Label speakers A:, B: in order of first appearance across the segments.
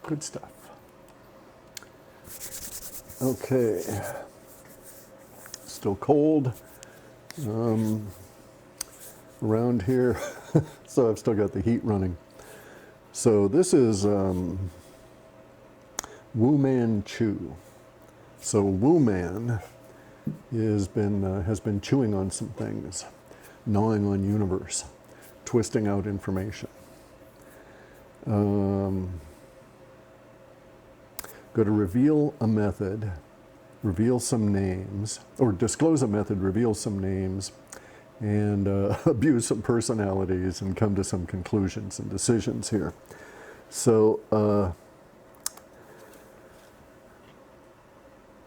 A: Good stuff. Okay. Still cold around here, so I've still got the heat running. So this is Wu Man Chu. So Wu Man has been chewing on some things, gnawing on universe, twisting out information. Go to reveal a method, reveal some names, or disclose a method, reveal some names, and abuse some personalities and come to some conclusions and decisions here. So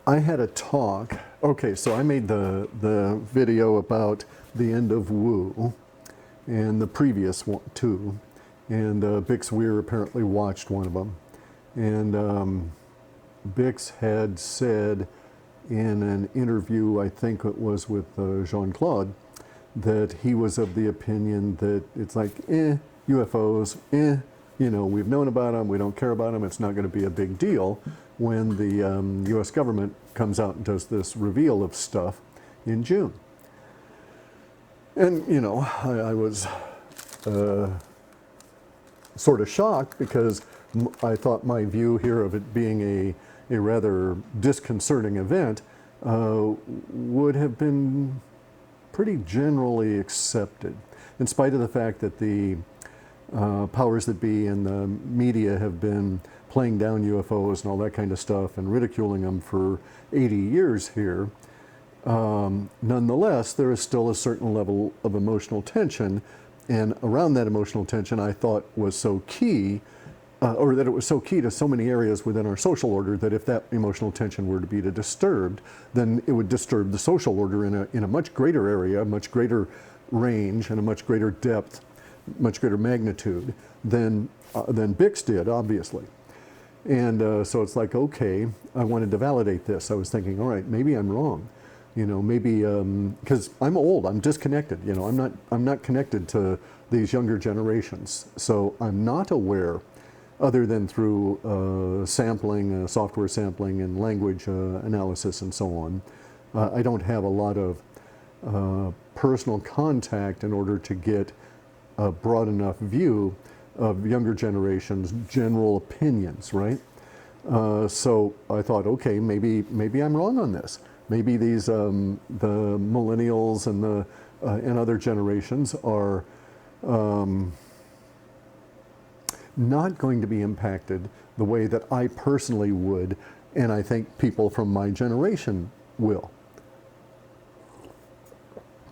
A: I had a talk. Okay, so I made the video about the end of Wu and the previous one, two, and Bix Weir apparently watched one of them. And Bix had said in an interview, I think it was with Jean-Claude, that he was of the opinion that it's like, UFOs, you know, we've known about them, we don't care about them, it's not going to be a big deal when the US government comes out and does this reveal of stuff in June. And, you know, I was sort of shocked because I thought my view here of it being a rather disconcerting event would have been pretty generally accepted, in spite of the fact that the powers that be and the media have been playing down UFOs and all that kind of stuff and ridiculing them for 80 years here. Nonetheless, there is still a certain level of emotional tension, and around that emotional tension I thought was so key, or that it was so key to so many areas within our social order, that if that emotional tension were to be disturbed, then it would disturb the social order in a much greater area, much greater range, and a much greater depth, much greater magnitude than Bix did, obviously. And so it's like, okay, I wanted to validate this. I was thinking, all right, maybe I'm wrong. You know, maybe, because I'm old, I'm disconnected. You know, I'm not connected to these younger generations. So I'm not aware, other than through sampling, software sampling and language analysis and so on. I don't have a lot of personal contact in order to get a broad enough view of younger generations' general opinions, right? So I thought, okay, maybe I'm wrong on this. Maybe these the millennials and other generations are not going to be impacted the way that I personally would, and I think people from my generation will.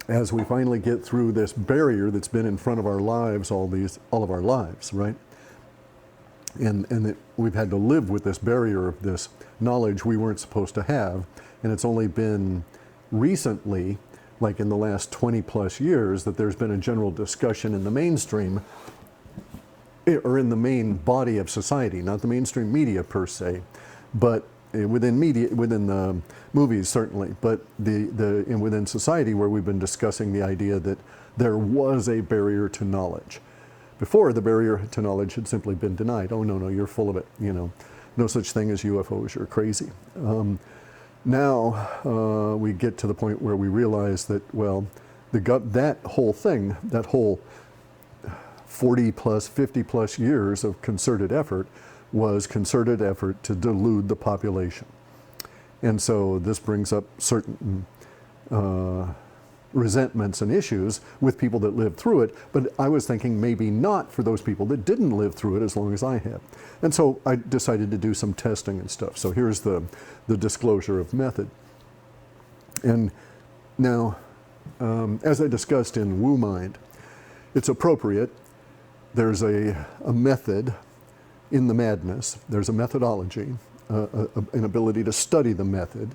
A: As we finally get through this barrier that's been in front of our lives all of our lives, right? And that we've had to live with this barrier of this knowledge we weren't supposed to have, and it's only been recently, like in the last 20 plus years, that there's been a general discussion in the mainstream, or in the main body of society, not the mainstream media per se, but within media, within the movies certainly, but within society, where we've been discussing the idea that there was a barrier to knowledge. Before, the barrier to knowledge had simply been denied. Oh no, you're full of it. You know, no such thing as UFOs. You're crazy. Now we get to the point where we realize that, well, that whole thing, that whole 40 plus, 50 plus years of concerted effort was concerted effort to delude the population. And so this brings up certain resentments and issues with people that lived through it, but I was thinking maybe not for those people that didn't live through it as long as I had. And so I decided to do some testing and stuff. So here's the disclosure of method. And now, as I discussed in Wu Mind, it's appropriate. There's a method in the madness. There's a methodology, an ability to study the method,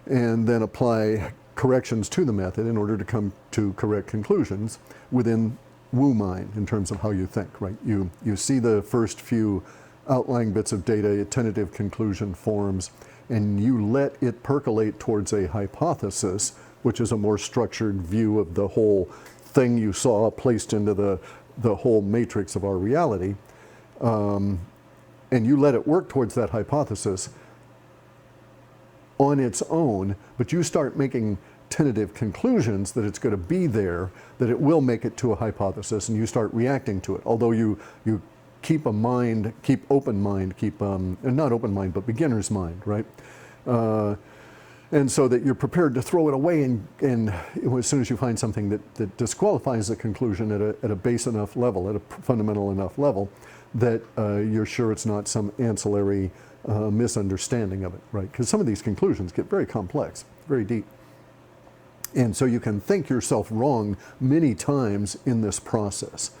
A: and then apply corrections to the method in order to come to correct conclusions within Wu Mind in terms of how you think, right? You see the first few outlying bits of data, tentative conclusion forms, and you let it percolate towards a hypothesis, which is a more structured view of the whole thing you saw placed into the whole matrix of our reality. and you let it work towards that hypothesis on its own, but you start making tentative conclusions that it's going to be there, that it will make it to a hypothesis, and you start reacting to it. Although you keep a mind, keep open mind, keep, not open mind, but beginner's mind, right? And so that you're prepared to throw it away and as soon as you find something that disqualifies the conclusion at a base enough level, at a fundamental enough level, that you're sure it's not some ancillary misunderstanding of it, right? Because some of these conclusions get very complex, very deep. And so you can think yourself wrong many times in this process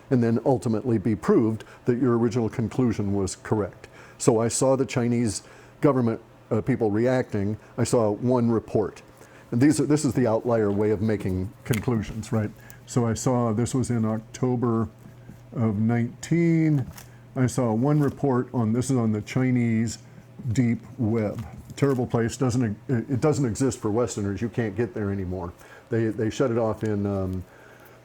A: and then ultimately be proved that your original conclusion was correct. So I saw the Chinese government people reacting. I saw one report. And this is the outlier way of making conclusions, right? So I saw, this was in October of 19. I saw one report on, this is on the Chinese deep web. Terrible place, it doesn't exist for Westerners. You can't get there anymore. They shut it off in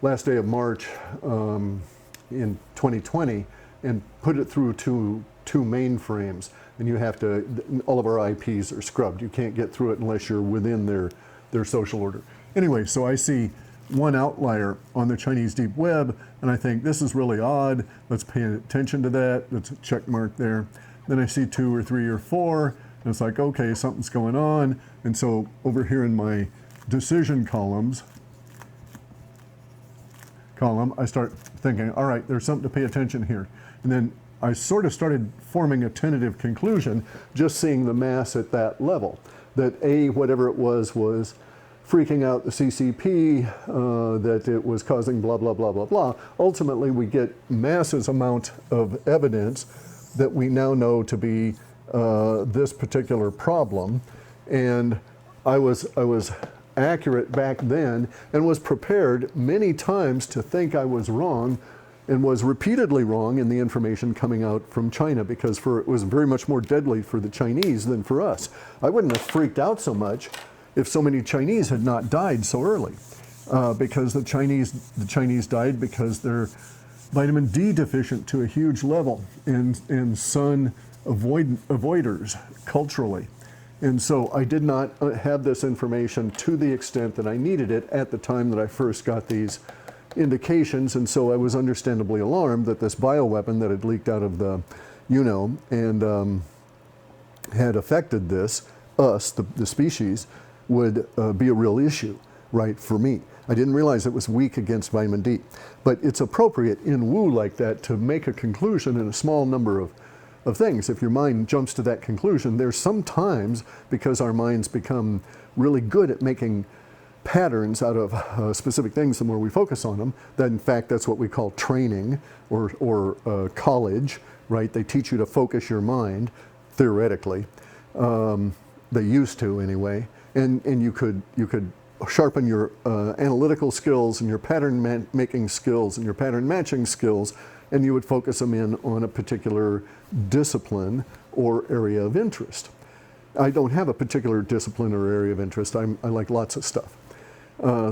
A: last day of March in 2020 and put it through two mainframes, and you have to, all of our IPs are scrubbed. You can't get through it unless you're within their social order. Anyway, so I see one outlier on the Chinese deep web, and I think this is really odd. Let's pay attention to that. That's a check mark there. Then I see 2 or 3 or 4. And it's like, okay, something's going on. And so over here in my decision column, I start thinking, all right, there's something to pay attention here. And then I sort of started forming a tentative conclusion, just seeing the mass at that level, that A, whatever it was freaking out the CCP, that it was causing blah, blah, blah, blah, blah. Ultimately, we get massive amount of evidence that we now know to be this particular problem, and I was accurate back then and was prepared many times to think I was wrong, and was repeatedly wrong in the information coming out from China, because it was very much more deadly for the Chinese than for us. I wouldn't have freaked out so much if so many Chinese had not died so early, because the Chinese died because they're vitamin D deficient to a huge level, and sun avoiders culturally. And so I did not have this information to the extent that I needed it at the time that I first got these indications, and so I was understandably alarmed that this bioweapon that had leaked out of the and had affected us, the species, would be a real issue, right, for me. I didn't realize it was weak against vitamin D. But it's appropriate in woo like that to make a conclusion in a small number of things. If your mind jumps to that conclusion, there's sometimes, because our minds become really good at making patterns out of specific things, the more we focus on them, that in fact that's what we call training or college, right? They teach you to focus your mind, theoretically. They used to anyway. And you could sharpen your analytical skills and your pattern making skills and your pattern matching skills, and you would focus them in on a particular discipline or area of interest. I don't have a particular discipline or area of interest. I like lots of stuff.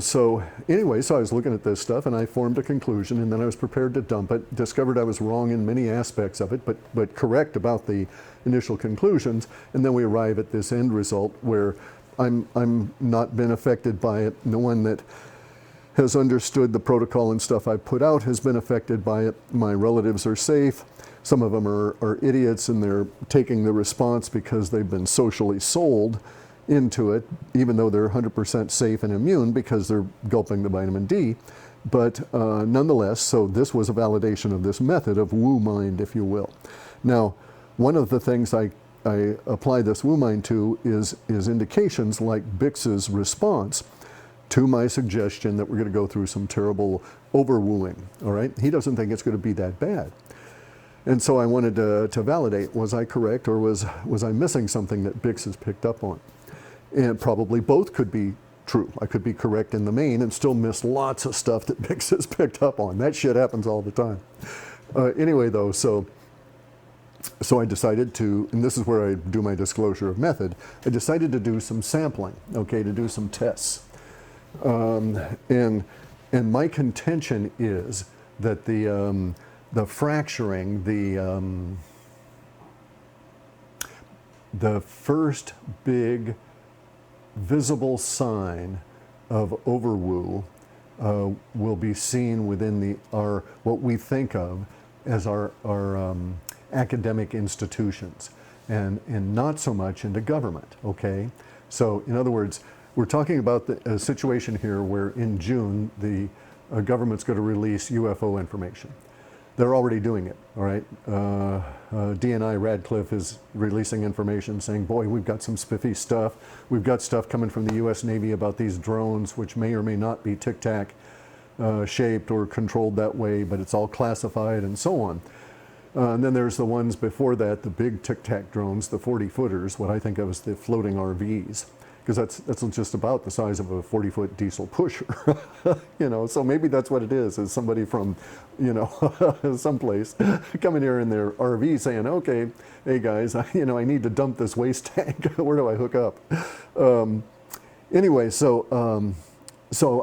A: So anyway, so I was looking at this stuff and I formed a conclusion, and then I was prepared to dump it, discovered I was wrong in many aspects of it, but correct about the initial conclusions, and then we arrive at this end result where I'm not been affected by it. No one that has understood the protocol and stuff I put out has been affected by it. My relatives are safe. Some of them are idiots, and they're taking the response because they've been socially sold into it, even though they're 100% safe and immune because they're gulping the vitamin D. But nonetheless, so this was a validation of this method of woo mind, if you will. Now, one of the things I apply this woo mind to is indications like Bix's response to my suggestion that we're going to go through some terrible overwooing, all right? He doesn't think it's going to be that bad. And so I wanted to validate, was I correct, or was I missing something that Bix has picked up on? And probably both could be true. I could be correct in the main and still miss lots of stuff that Bix has picked up on. That shit happens all the time. Anyway, though, so I decided to, and this is where I do my disclosure of method, I decided to do some sampling, okay, to do some tests. And my contention is that the the fracturing, the first big visible sign of overwoo will be seen within our what we think of as our academic institutions, and not so much into government. Okay, so in other words, we're talking about a situation here where in June the government's going to release UFO information. They're already doing it, all right? DNI Radcliffe is releasing information saying, boy, we've got some spiffy stuff. We've got stuff coming from the US Navy about these drones, which may or may not be tic-tac shaped or controlled that way, but it's all classified and so on. And then there's the ones before that, the big tic-tac drones, the 40-footers, what I think of as the floating RVs, because that's just about the size of a 40-foot diesel pusher. You know, so maybe that's what it is somebody from, you know, someplace coming here in their RV saying, okay, hey guys, you know, I need to dump this waste tank. Where do I hook up? Anyway, so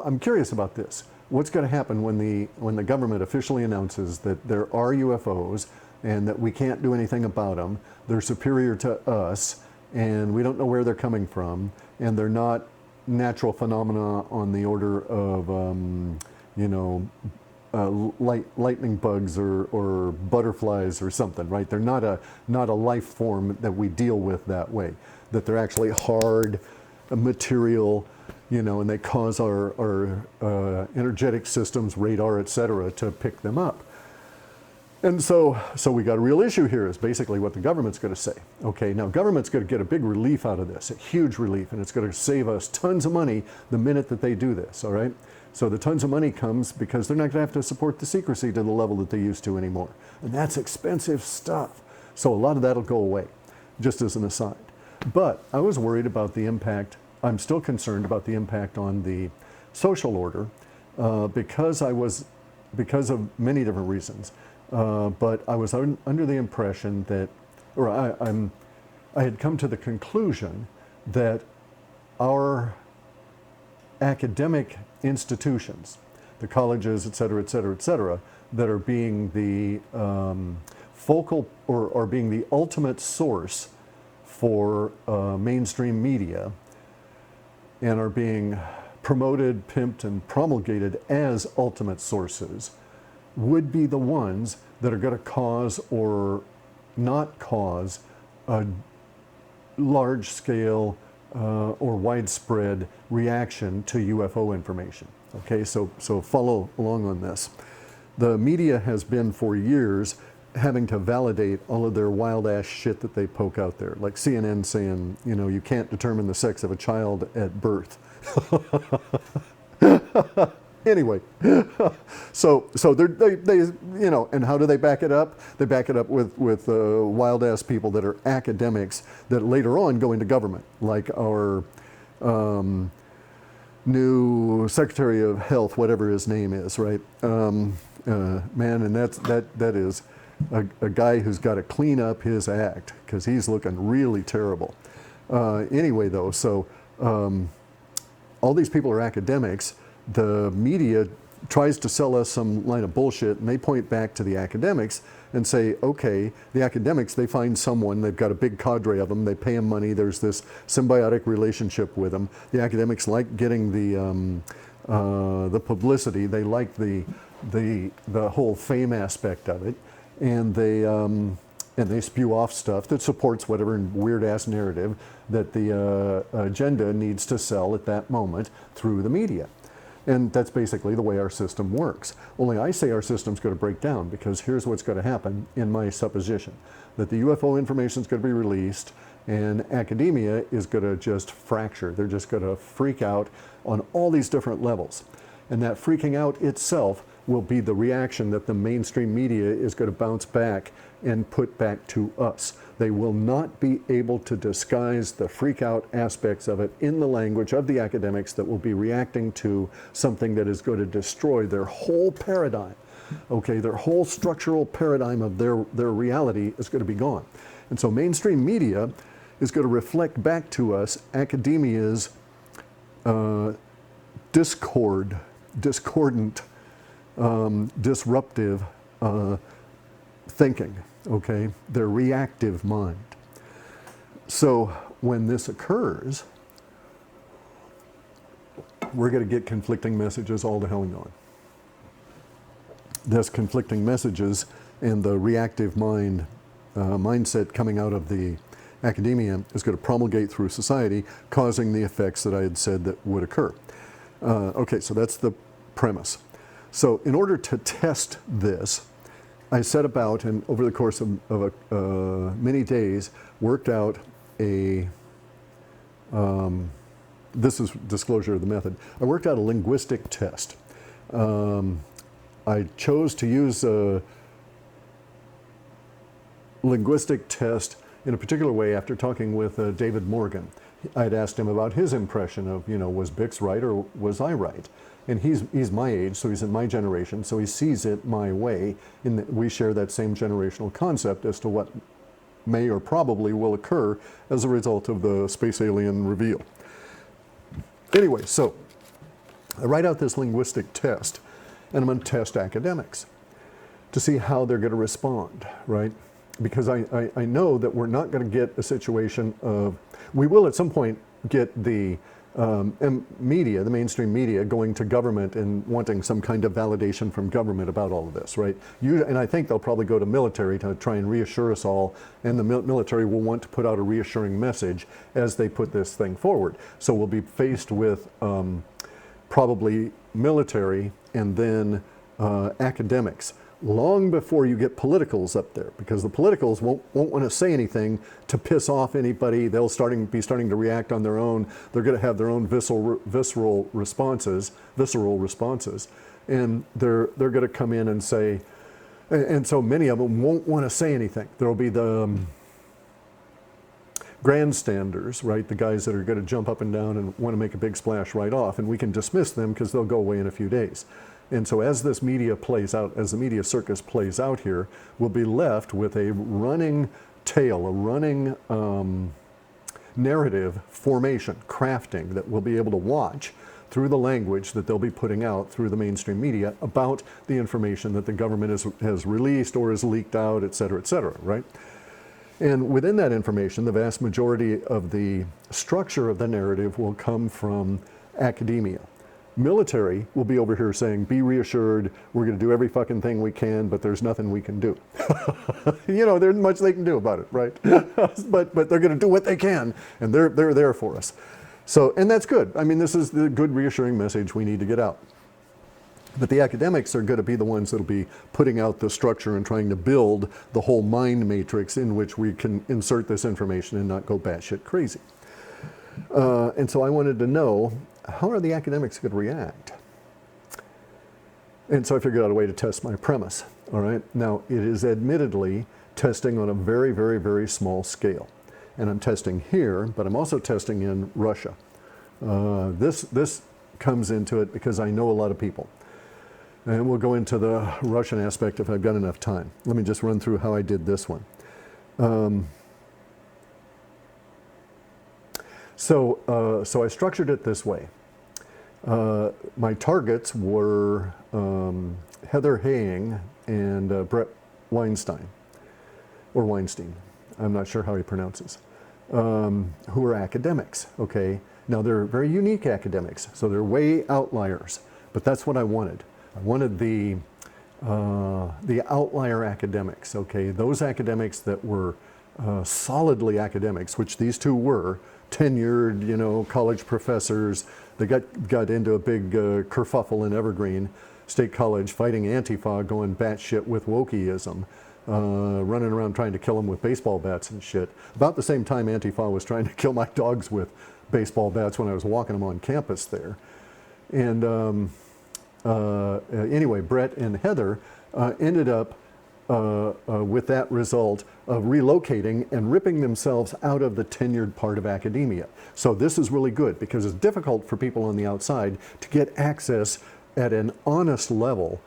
A: I'm curious about this. What's going to happen when the government officially announces that there are UFOs and that we can't do anything about them, they're superior to us, and we don't know where they're coming from, and they're not natural phenomena on the order of, you know, lightning bugs or butterflies or something, right? They're not a life form that we deal with that way, that they're actually hard material, you know, and they cause our energetic systems, radar, etc., to pick them up. And so we got a real issue here is basically what the government's going to say. Okay, now government's going to get a big relief out of this, a huge relief, and it's going to save us tons of money the minute that they do this, all right? So the tons of money comes because they're not going to have to support the secrecy to the level that they used to anymore. And that's expensive stuff. So a lot of that'll go away, just as an aside. But I was worried about the impact. I'm still concerned about the impact on the social order because of many different reasons. But I was under the impression that, or I had come to the conclusion that our academic institutions, the colleges, et cetera, et cetera, et cetera, that are being the focal or being the ultimate source for mainstream media and are being promoted, pimped, and promulgated as ultimate sources would be the ones that are going to cause or not cause a large-scale or widespread reaction to UFO information. Okay, so follow along on this. The media has been for years having to validate all of their wild-ass shit that they poke out there, like CNN saying, you know, you can't determine the sex of a child at birth. Anyway, so they you know, and how do they back it up? They back it up with wild-ass people that are academics that later on go into government, like our new Secretary of Health, whatever his name is, right? Man, and that is a guy who's got to clean up his act because he's looking really terrible. Anyway, though, so all these people are academics. The media tries to sell us some line of bullshit, and they point back to the academics and say, okay, the academics, they find someone, they've got a big cadre of them, they pay them money, there's this symbiotic relationship with them. The academics like getting the publicity, they like the whole fame aspect of it, and they spew off stuff that supports whatever weird-ass narrative that the agenda needs to sell at that moment through the media. And that's basically the way our system works. Only I say our system's going to break down because here's what's going to happen in my supposition. That the UFO information is going to be released and academia is going to just fracture. They're just going to freak out on all these different levels. And that freaking out itself will be the reaction that the mainstream media is going to bounce back and put back to us. They will not be able to disguise the freak out aspects of it in the language of the academics that will be reacting to something that is going to destroy their whole paradigm. Okay, their whole structural paradigm of their reality is going to be gone. And so mainstream media is going to reflect back to us academia's discordant, disruptive thinking, okay? Their reactive mind. So when this occurs, we're going to get conflicting messages all the hell gone. This conflicting messages and the reactive mindset coming out of the academia is going to promulgate through society, causing the effects that I had said that would occur. Okay, so that's the premise. So in order to test this, I set about, and over the course of many days, worked out a, this is disclosure of the method, I worked out a linguistic test. I chose to use a linguistic test in a particular way after talking with David Morgan. I'd asked him about his impression of, was Bix right or was I right? And he's my age, so he's in my generation, so he sees it my way. We share that same generational concept as to what may or probably will occur as a result of the space alien reveal. Anyway, so I write out this linguistic test, and I'm going to test academics to see how they're going to respond, right? Because I know that we're not going to get a situation of, we will at some point get the media, the mainstream media, going to government and wanting some kind of validation from government about all of this, right? And I think they'll probably go to military to try and reassure us all, and the military will want to put out a reassuring message as they put this thing forward. So we'll be faced with probably military and then academics, long before you get politicals up there, because the politicals won't want to say anything to piss off anybody. They'll be starting to react on their own. They're going to have their own visceral responses, and they're going to come in and say, and so many of them won't want to say anything. There'll be the grandstanders, right? The guys that are going to jump up and down and want to make a big splash right off, and we can dismiss them because they'll go away in a few days. And so as this media plays out, as the media circus plays out here, we'll be left with a running tale, a running narrative formation, crafting that we'll be able to watch through the language that they'll be putting out through the mainstream media about the information that the government has released or has leaked out, et cetera, right? And within that information, the vast majority of the structure of the narrative will come from academia. Military will be over here saying, be reassured, we're going to do every fucking thing we can, but there's nothing we can do. There's much they can do about it, right? but they're going to do what they can, and they're there for us. So, and that's good. I mean, this is the good reassuring message we need to get out. But the academics are going to be the ones that'll be putting out the structure and trying to build the whole mind matrix in which we can insert this information and not go batshit crazy. And so I wanted to know, how are the academics going to react? And so I figured out a way to test my premise, all right? Now, it is admittedly testing on a very, very, very small scale. And I'm testing here, but I'm also testing in Russia. This comes into it because I know a lot of people. And we'll go into the Russian aspect if I've got enough time. Let me just run through how I did this one. So I structured it this way. My targets were Heather Haying and Brett Weinstein, or Weinstein, I'm not sure how he pronounces, who are academics, okay? Now they're very unique academics, so they're way outliers, but that's what I wanted. I wanted the outlier academics, okay? Those academics that were solidly academics, which these two were, tenured, college professors. They got into a big kerfuffle in Evergreen State College, fighting Antifa, going batshit with wokeism, running around trying to kill them with baseball bats and shit. About the same time Antifa was trying to kill my dogs with baseball bats when I was walking them on campus there. And anyway, Brett and Heather ended up with that result of relocating and ripping themselves out of the tenured part of academia. So this is really good because it's difficult for people on the outside to get access at an honest level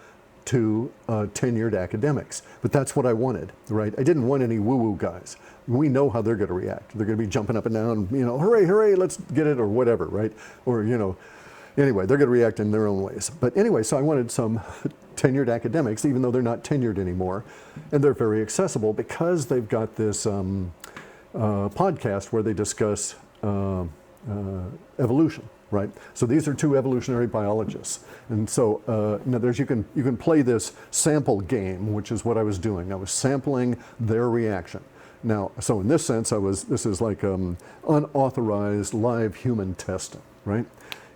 A: to tenured academics. But that's what I wanted, right? I didn't want any woo-woo guys. We know how they're going to react. They're going to be jumping up and down, hooray, hooray, let's get it, or whatever, right? Or, anyway, they're going to react in their own ways. But anyway, so I wanted some tenured academics, even though they're not tenured anymore. And they're very accessible because they've got this podcast where they discuss evolution, right? So these are two evolutionary biologists. And so now you can play this sample game, which is what I was doing. I was sampling their reaction. Now, so in this sense, this is like unauthorized live human testing, right?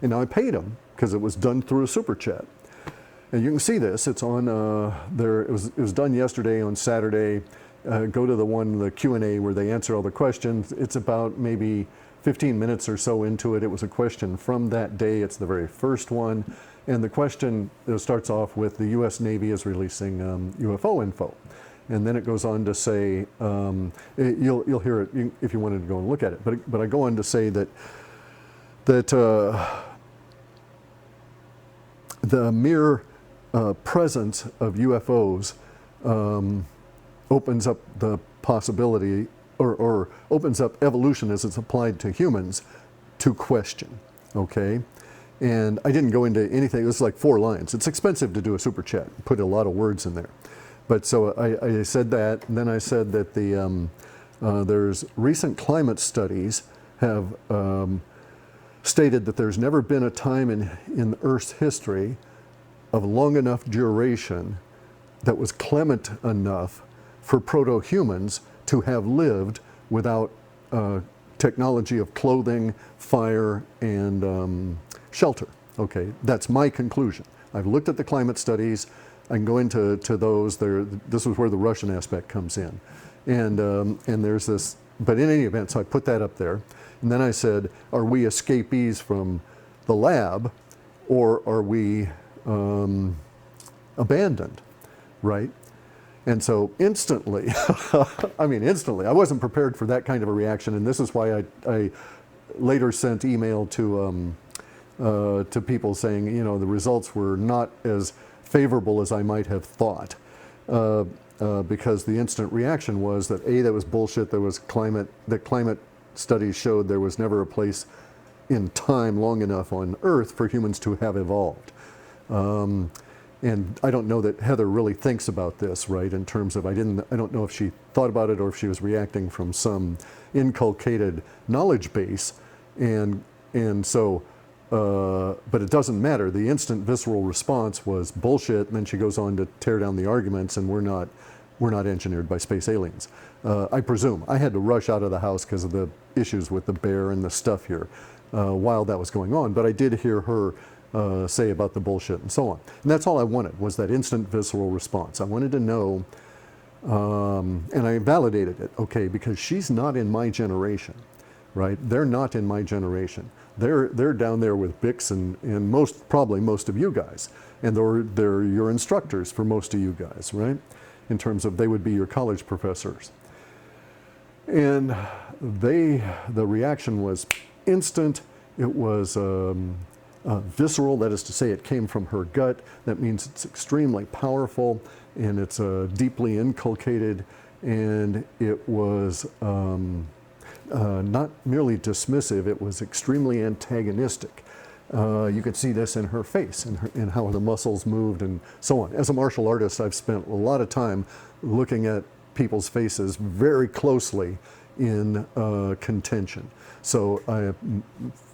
A: And now I paid them because it was done through a super chat. And you can see this, it's on there, it was done yesterday on Saturday. Go to the Q&A where they answer all the questions. It's about maybe 15 minutes or so into it. It was a question from that day. It's the very first one. And the question starts off with the U.S. Navy is releasing UFO info. And then it goes on to say, you'll hear it if you wanted to go and look at it. But I go on to say that the mere presence of UFOs opens up the possibility, or opens up evolution as it's applied to humans, to question, okay? And I didn't go into anything, it was like 4 lines. It's expensive to do a super chat, put a lot of words in there. But so I said that, and then I said that there's recent climate studies have stated that there's never been a time in Earth's history of long enough duration that was clement enough for proto-humans to have lived without technology of clothing, fire, and shelter. Okay, that's my conclusion. I've looked at the climate studies. I can go into those. This is where the Russian aspect comes in. And there's this, but in any event, so I put that up there. And then I said, are we escapees from the lab, or are we abandoned, right? And so instantly, instantly, I wasn't prepared for that kind of a reaction, and this is why I later sent email to people saying, the results were not as favorable as I might have thought, because the instant reaction was that that was bullshit. That climate studies showed there was never a place in time long enough on Earth for humans to have evolved. And I don't know that Heather really thinks about this, right? In terms of, I don't know if she thought about it or if she was reacting from some inculcated knowledge base, and so. But it doesn't matter. The instant visceral response was bullshit, and then she goes on to tear down the arguments, and we're not engineered by space aliens. I presume. I had to rush out of the house because of the issues with the bear and the stuff here while that was going on. But I did hear her say about the bullshit and so on. And that's all I wanted, was that instant visceral response. I wanted to know, and I validated it, okay, because she's not in my generation, right? They're not in my generation. They're down there with Bix and probably most of you guys. And they're your instructors for most of you guys, right? In terms of they would be your college professors. And the reaction was instant. It was visceral, that is to say, it came from her gut. That means it's extremely powerful, and it's deeply inculcated, and it was not merely dismissive, it was extremely antagonistic. You could see this in her face, in how the muscles moved and so on. As a martial artist, I've spent a lot of time looking at people's faces very closely in contention. So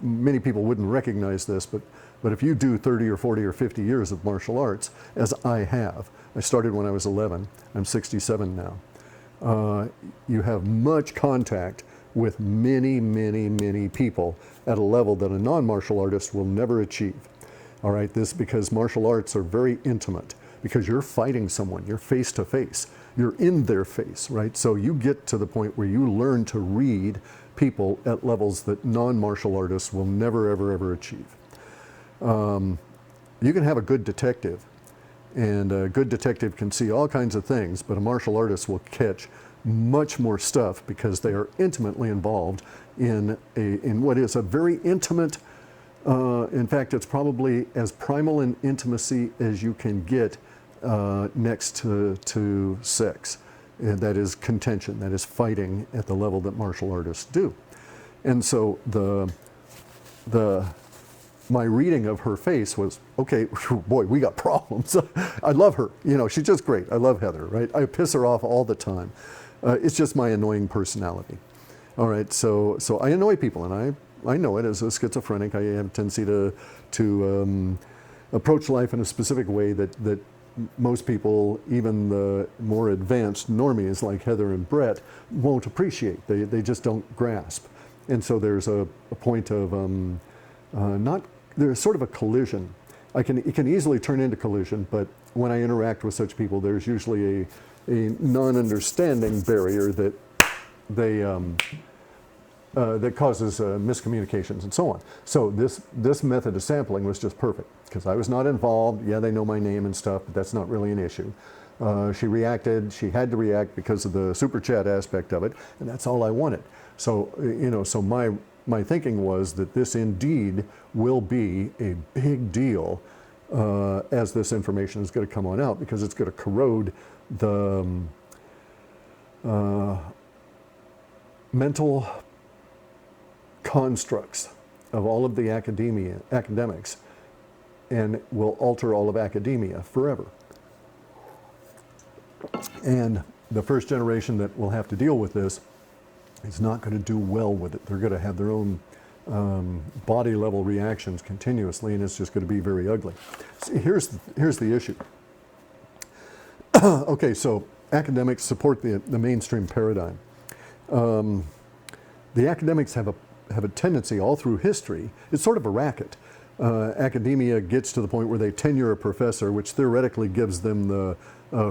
A: many people wouldn't recognize this, but if you do 30 or 40 or 50 years of martial arts, as I have, I started when I was 11, I'm 67 now, you have much contact with many, many, many people at a level that a non-martial artist will never achieve. All right, this because martial arts are very intimate, because you're fighting someone, you're face to face, you're in their face, right? So you get to the point where you learn to read people at levels that non-martial artists will never, ever, ever achieve. You can have a good detective, and a good detective can see all kinds of things, but a martial artist will catch much more stuff because they are intimately involved in what is a very intimate, in fact, it's probably as primal an intimacy as you can get next to sex. And that is contention, that is fighting at the level that martial artists do. And so the my reading of her face was, okay, boy, we got problems. I love her. You know, she's just great. I love Heather, right? I piss her off all the time. It's just my annoying personality. All right, so I annoy people, and I know it as a schizophrenic. I have a tendency to approach life in a specific way that most people, even the more advanced normies like Heather and Brett, won't appreciate. They just don't grasp. And so there's a point of there's sort of a collision. It can easily turn into collision, but when I interact with such people, there's usually a non-understanding barrier that that causes miscommunications and so on. So this method of sampling was just perfect because I was not involved. Yeah, they know my name and stuff, but that's not really an issue. She reacted. She had to react because of the super chat aspect of it, and that's all I wanted. So so my thinking was that this indeed will be a big deal as this information is going to come on out, because it's going to corrode the mental constructs of all of the academics, and will alter all of academia forever. And the first generation that will have to deal with this is not going to do well with it. They're going to have their own body level reactions continuously, and it's just going to be very ugly. See, here's the issue. Okay, so academics support the mainstream paradigm. The academics have a tendency all through history. It's sort of a racket. Academia gets to the point where they tenure a professor, which theoretically gives them the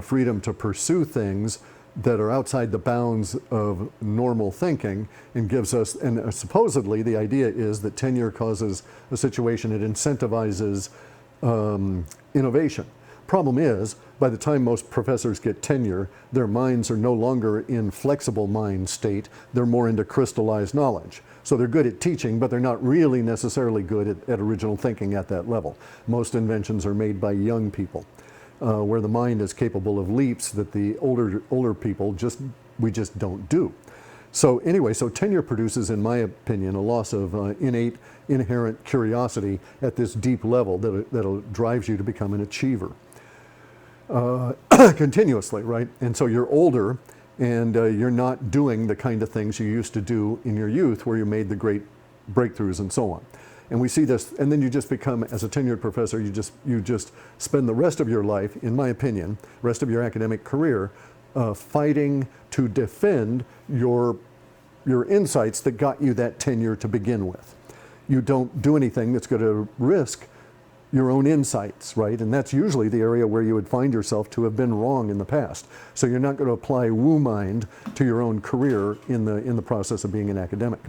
A: freedom to pursue things that are outside the bounds of normal thinking, and gives us, and supposedly the idea is that tenure causes a situation that incentivizes innovation. Problem is, by the time most professors get tenure, their minds are no longer in flexible mind state. They're more into crystallized knowledge. So they're good at teaching, but they're not really necessarily good at original thinking at that level. Most inventions are made by young people, where the mind is capable of leaps that the older people we just don't do. So anyway, so tenure produces, in my opinion, a loss of innate, inherent curiosity at this deep level that drives you to become an achiever. Continuously, right? And so you're older, and you're not doing the kind of things you used to do in your youth, where you made the great breakthroughs and so on. And we see this, and then you just become, as a tenured professor, you just spend the rest of your life, in my opinion, rest of your academic career, fighting to defend your insights that got you that tenure to begin with. You don't do anything that's going to risk your own insights, right? And that's usually the area where you would find yourself to have been wrong in the past. So you're not going to apply woo mind to your own career in the process of being an academic.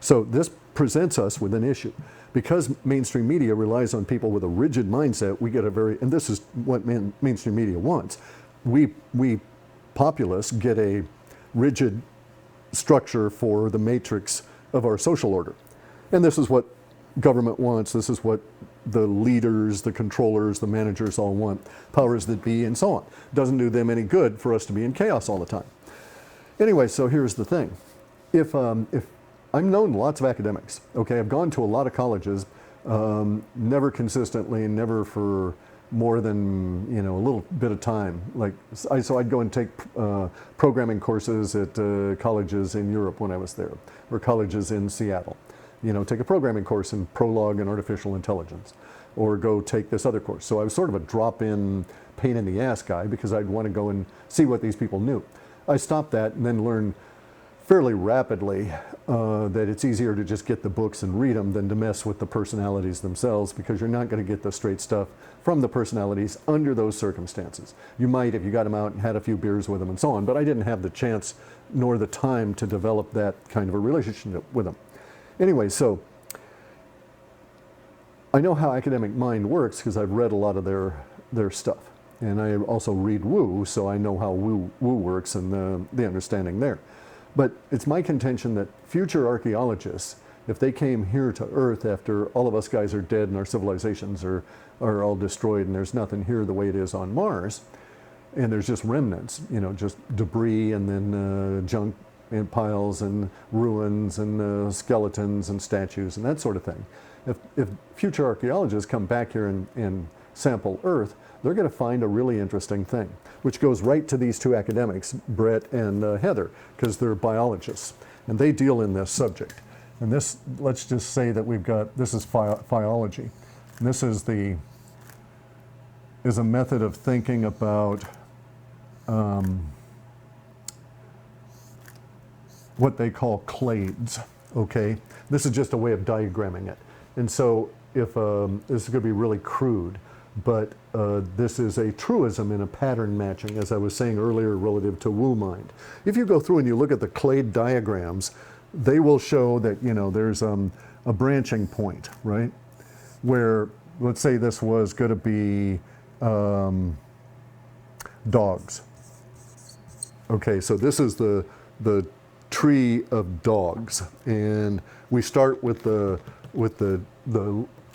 A: So this presents us with an issue. Because mainstream media relies on people with a rigid mindset, we get and this is what mainstream media wants. We populace get a rigid structure for the matrix of our social order. And this is what government wants. This is what the leaders, the controllers, the managers all want, powers that be, and so on. Doesn't do them any good for us to be in chaos all the time. Anyway, so here's the thing. If I've known lots of academics, okay, I've gone to a lot of colleges, never consistently, never for more than a little bit of time. So I'd go and take programming courses at colleges in Europe when I was there, or colleges in Seattle. Take a programming course in Prolog and artificial intelligence, or go take this other course. So I was sort of a drop-in pain in the ass guy, because I'd want to go and see what these people knew. I stopped that and then learned fairly rapidly that it's easier to just get the books and read them than to mess with the personalities themselves, because you're not going to get the straight stuff from the personalities under those circumstances. You might if you got them out and had a few beers with them and so on, but I didn't have the chance nor the time to develop that kind of a relationship with them. Anyway, so I know how academic mind works because I've read a lot of their stuff. And I also read woo, so I know how woo works and the understanding there. But it's my contention that future archaeologists, if they came here to Earth after all of us guys are dead and our civilizations are all destroyed and there's nothing here the way it is on Mars, and there's just remnants, just debris and then junk and piles and ruins and skeletons and statues and that sort of thing. if future archaeologists come back here and sample Earth, they're going to find a really interesting thing, which goes right to these two academics, Brett and Heather, because they're biologists, and they deal in this subject. And this, let's just say that we've got, this is phyology. And this is a method of thinking about what they call clades, okay? This is just a way of diagramming it. And so if, this is gonna be really crude, but this is a truism in a pattern matching, as I was saying earlier, relative to Woo mind. If you go through and you look at the clade diagrams, they will show that, you know, there's a branching point, right? Where, let's say this was gonna be dogs. Okay, so this is the tree of dogs, and we start with the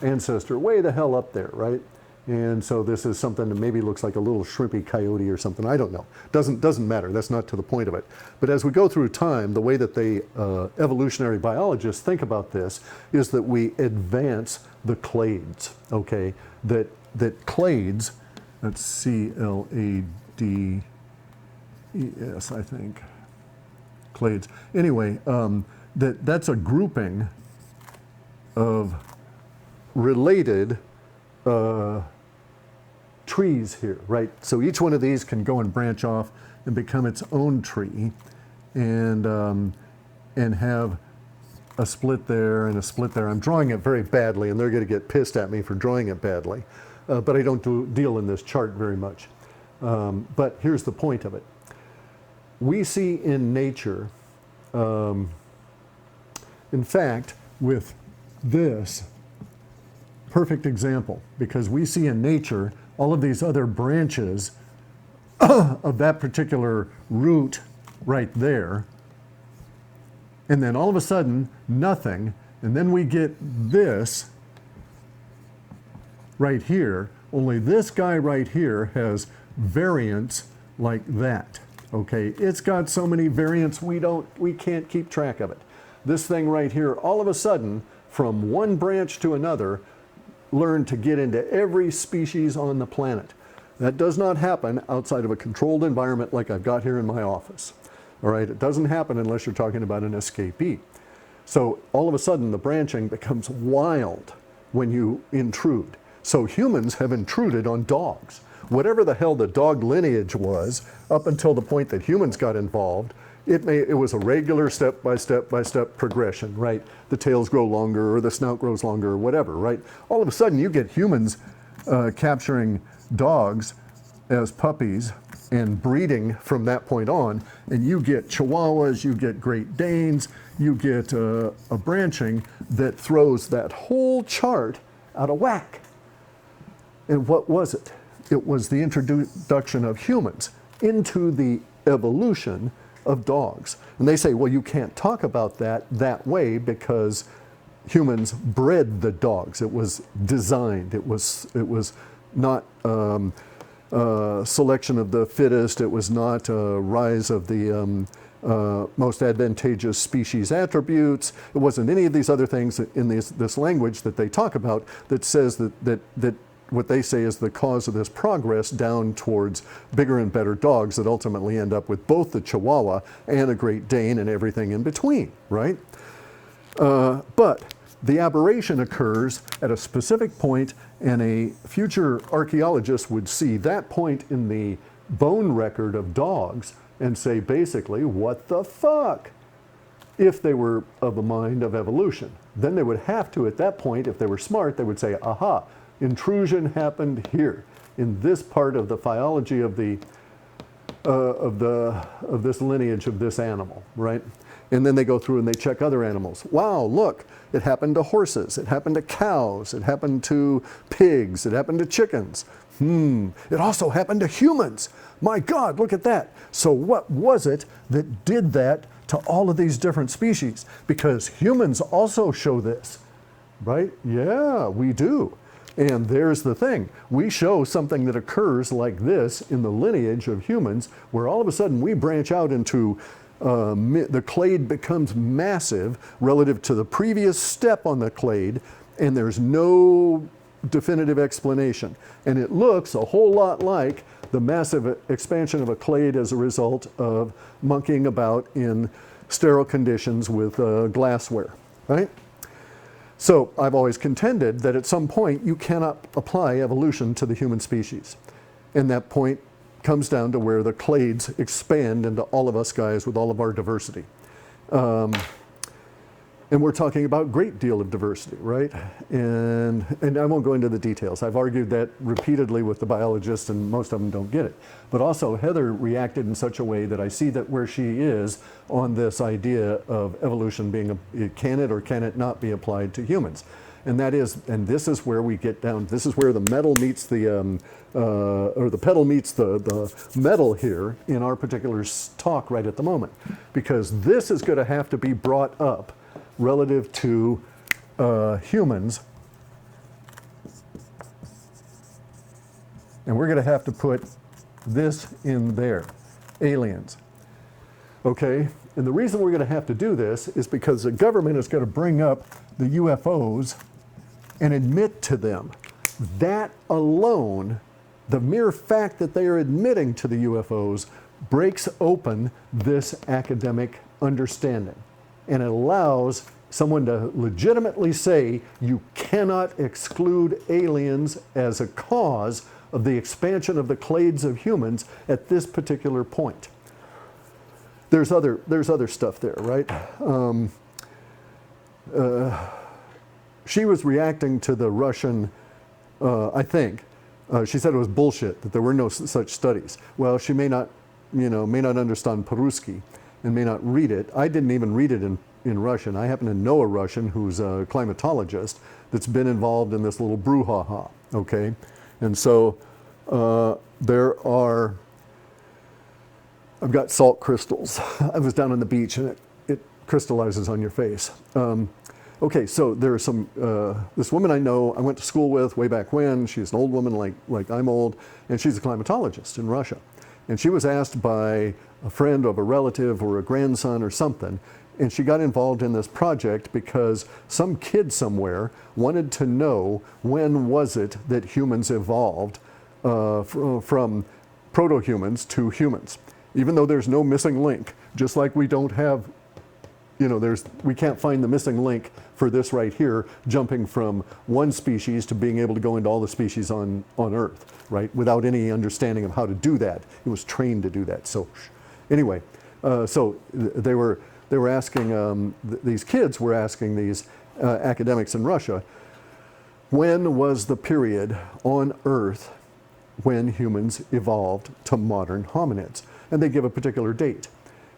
A: ancestor way the hell up there, right? And so this is something that maybe looks like a little shrimpy coyote or something. I don't know. Doesn't matter. That's not to the point of it. But as we go through time, the way that they evolutionary biologists think about this is that we advance the clades. Okay, that clades. That's C-L-A-D-E-S, I think. Clades. Anyway, that's a grouping of related trees here, right? So each one of these can go and branch off and become its own tree, and have a split there and a split there. I'm drawing it very badly, and they're going to get pissed at me for drawing it badly, but I don't deal in this chart very much. But here's the point of it. We see in nature, in fact, with this perfect example, because we see in nature all of these other branches of that particular root right there, and then all of a sudden nothing, and then we get this right here, only this guy right here has variants like that. Okay, it's got so many variants we can't keep track of it. This thing right here, all of a sudden, from one branch to another, learned to get into every species on the planet. That does not happen outside of a controlled environment like I've got here in my office. All right, it doesn't happen unless you're talking about an escapee. So all of a sudden the branching becomes wild when you intrude. So humans have intruded on dogs. Whatever the hell the dog lineage was, up until the point that humans got involved, it was a regular step by step progression, right? The tails grow longer, or the snout grows longer, or whatever, right? All of a sudden you get humans capturing dogs as puppies and breeding from that point on, and you get Chihuahuas, you get Great Danes, you get a branching that throws that whole chart out of whack. And what was it? It was the introduction of humans into the evolution of dogs. And they say, well, you can't talk about that way because humans bred the dogs. It was designed. It was not selection of the fittest. It was not rise of the most advantageous species attributes. It wasn't any of these other things in this language that they talk about that says that what they say is the cause of this progress down towards bigger and better dogs that ultimately end up with both the Chihuahua and a Great Dane and everything in between, right? But the aberration occurs at a specific point, and a future archaeologist would see that point in the bone record of dogs and say, basically, what the fuck? If they were of the mind of evolution. Then they would have to, at that point, if they were smart, they would say, aha, intrusion happened here in this part of the phyology of this lineage of this animal, right? And then they go through and they check other animals. Wow, look, it happened to horses, it happened to cows, it happened to pigs, it happened to chickens. It also happened to humans. My God, look at that. So what was it that did that to all of these different species? Because humans also show this, right? Yeah, we do. And there's the thing. We show something that occurs like this in the lineage of humans, where all of a sudden we branch out into the clade becomes massive relative to the previous step on the clade, and there's no definitive explanation. And it looks a whole lot like the massive expansion of a clade as a result of monkeying about in sterile conditions with glassware, right? So I've always contended that at some point you cannot apply evolution to the human species. And that point comes down to where the clades expand into all of us guys with all of our diversity. And we're talking about a great deal of diversity, right? And I won't go into the details. I've argued that repeatedly with the biologists, and most of them don't get it. But also, Heather reacted in such a way that I see that where she is on this idea of evolution being, can it or can it not be applied to humans? And that is, and this is where we get down, this is where the metal meets the, or the pedal meets the metal here in our particular talk right at the moment. Because this is going to have to be brought up relative to humans, and we're going to have to put this in there, aliens. Okay, and the reason we're going to have to do this is because the government is going to bring up the UFOs and admit to them. That alone, the mere fact that they are admitting to the UFOs, breaks open this academic understanding. And it allows someone to legitimately say you cannot exclude aliens as a cause of the expansion of the clades of humans at this particular point. There's other stuff there, right? She was reacting to the Russian, I think, she said it was bullshit, that there were no such studies. Well, she may not understand Peruski and may not read it. I didn't even read it in Russian. I happen to know a Russian who's a climatologist that's been involved in this little brouhaha, okay? And so there are, I've got salt crystals. I was down on the beach and it crystallizes on your face. Okay, so there are some, this woman I know, I went to school with way back when. She's an old woman like I'm old, and she's a climatologist in Russia. And she was asked by a friend of a relative or a grandson or something, and she got involved in this project because some kid somewhere wanted to know when was it that humans evolved from proto-humans to humans. Even though there's no missing link, just like we don't have, we can't find the missing link for this right here, jumping from one species to being able to go into all the species on Earth, right? Without any understanding of how to do that. He was trained to do that. So anyway, so they were asking, these kids were asking these academics in Russia, when was the period on Earth when humans evolved to modern hominids? And they give a particular date.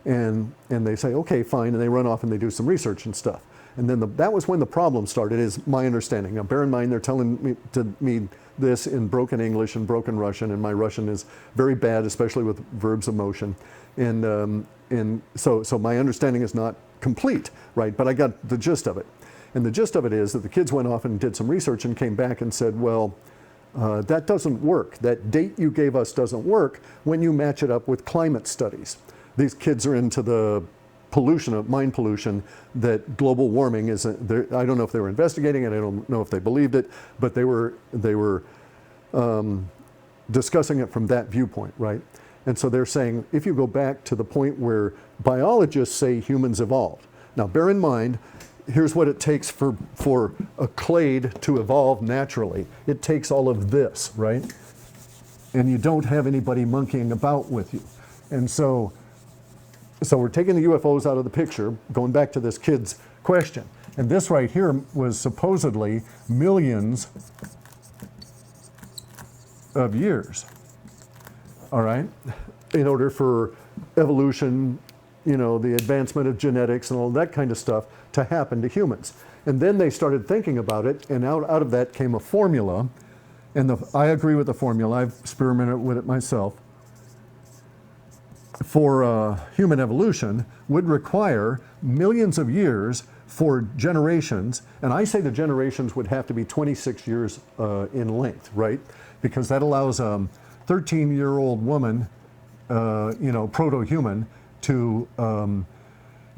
A: And they say, okay, fine, and they run off and they do some research and stuff. And then that was when the problem started, is my understanding. Now, bear in mind, they're telling me this in broken English and broken Russian, and my Russian is very bad, especially with verbs of motion. And so my understanding is not complete, right? But I got the gist of it. And the gist of it is that the kids went off and did some research and came back and said, well, that doesn't work. That date you gave us doesn't work when you match it up with climate studies. These kids are into the pollution, mind pollution, that global warming is, I don't know if they were investigating it, I don't know if they believed it, but they were discussing it from that viewpoint, right? And so they're saying, if you go back to the point where biologists say humans evolved. Now, bear in mind, here's what it takes for a clade to evolve naturally. It takes all of this, right? And you don't have anybody monkeying about with you. And so we're taking the UFOs out of the picture, going back to this kid's question. And this right here was supposedly millions of years, all right? In order for evolution, the advancement of genetics and all that kind of stuff to happen to humans. And then they started thinking about it, and out of that came a formula. And I agree with the formula. I've experimented with it myself. For human evolution would require millions of years for generations, and I say the generations would have to be 26 years in length, right? Because that allows a 13-year-old woman, proto-human, to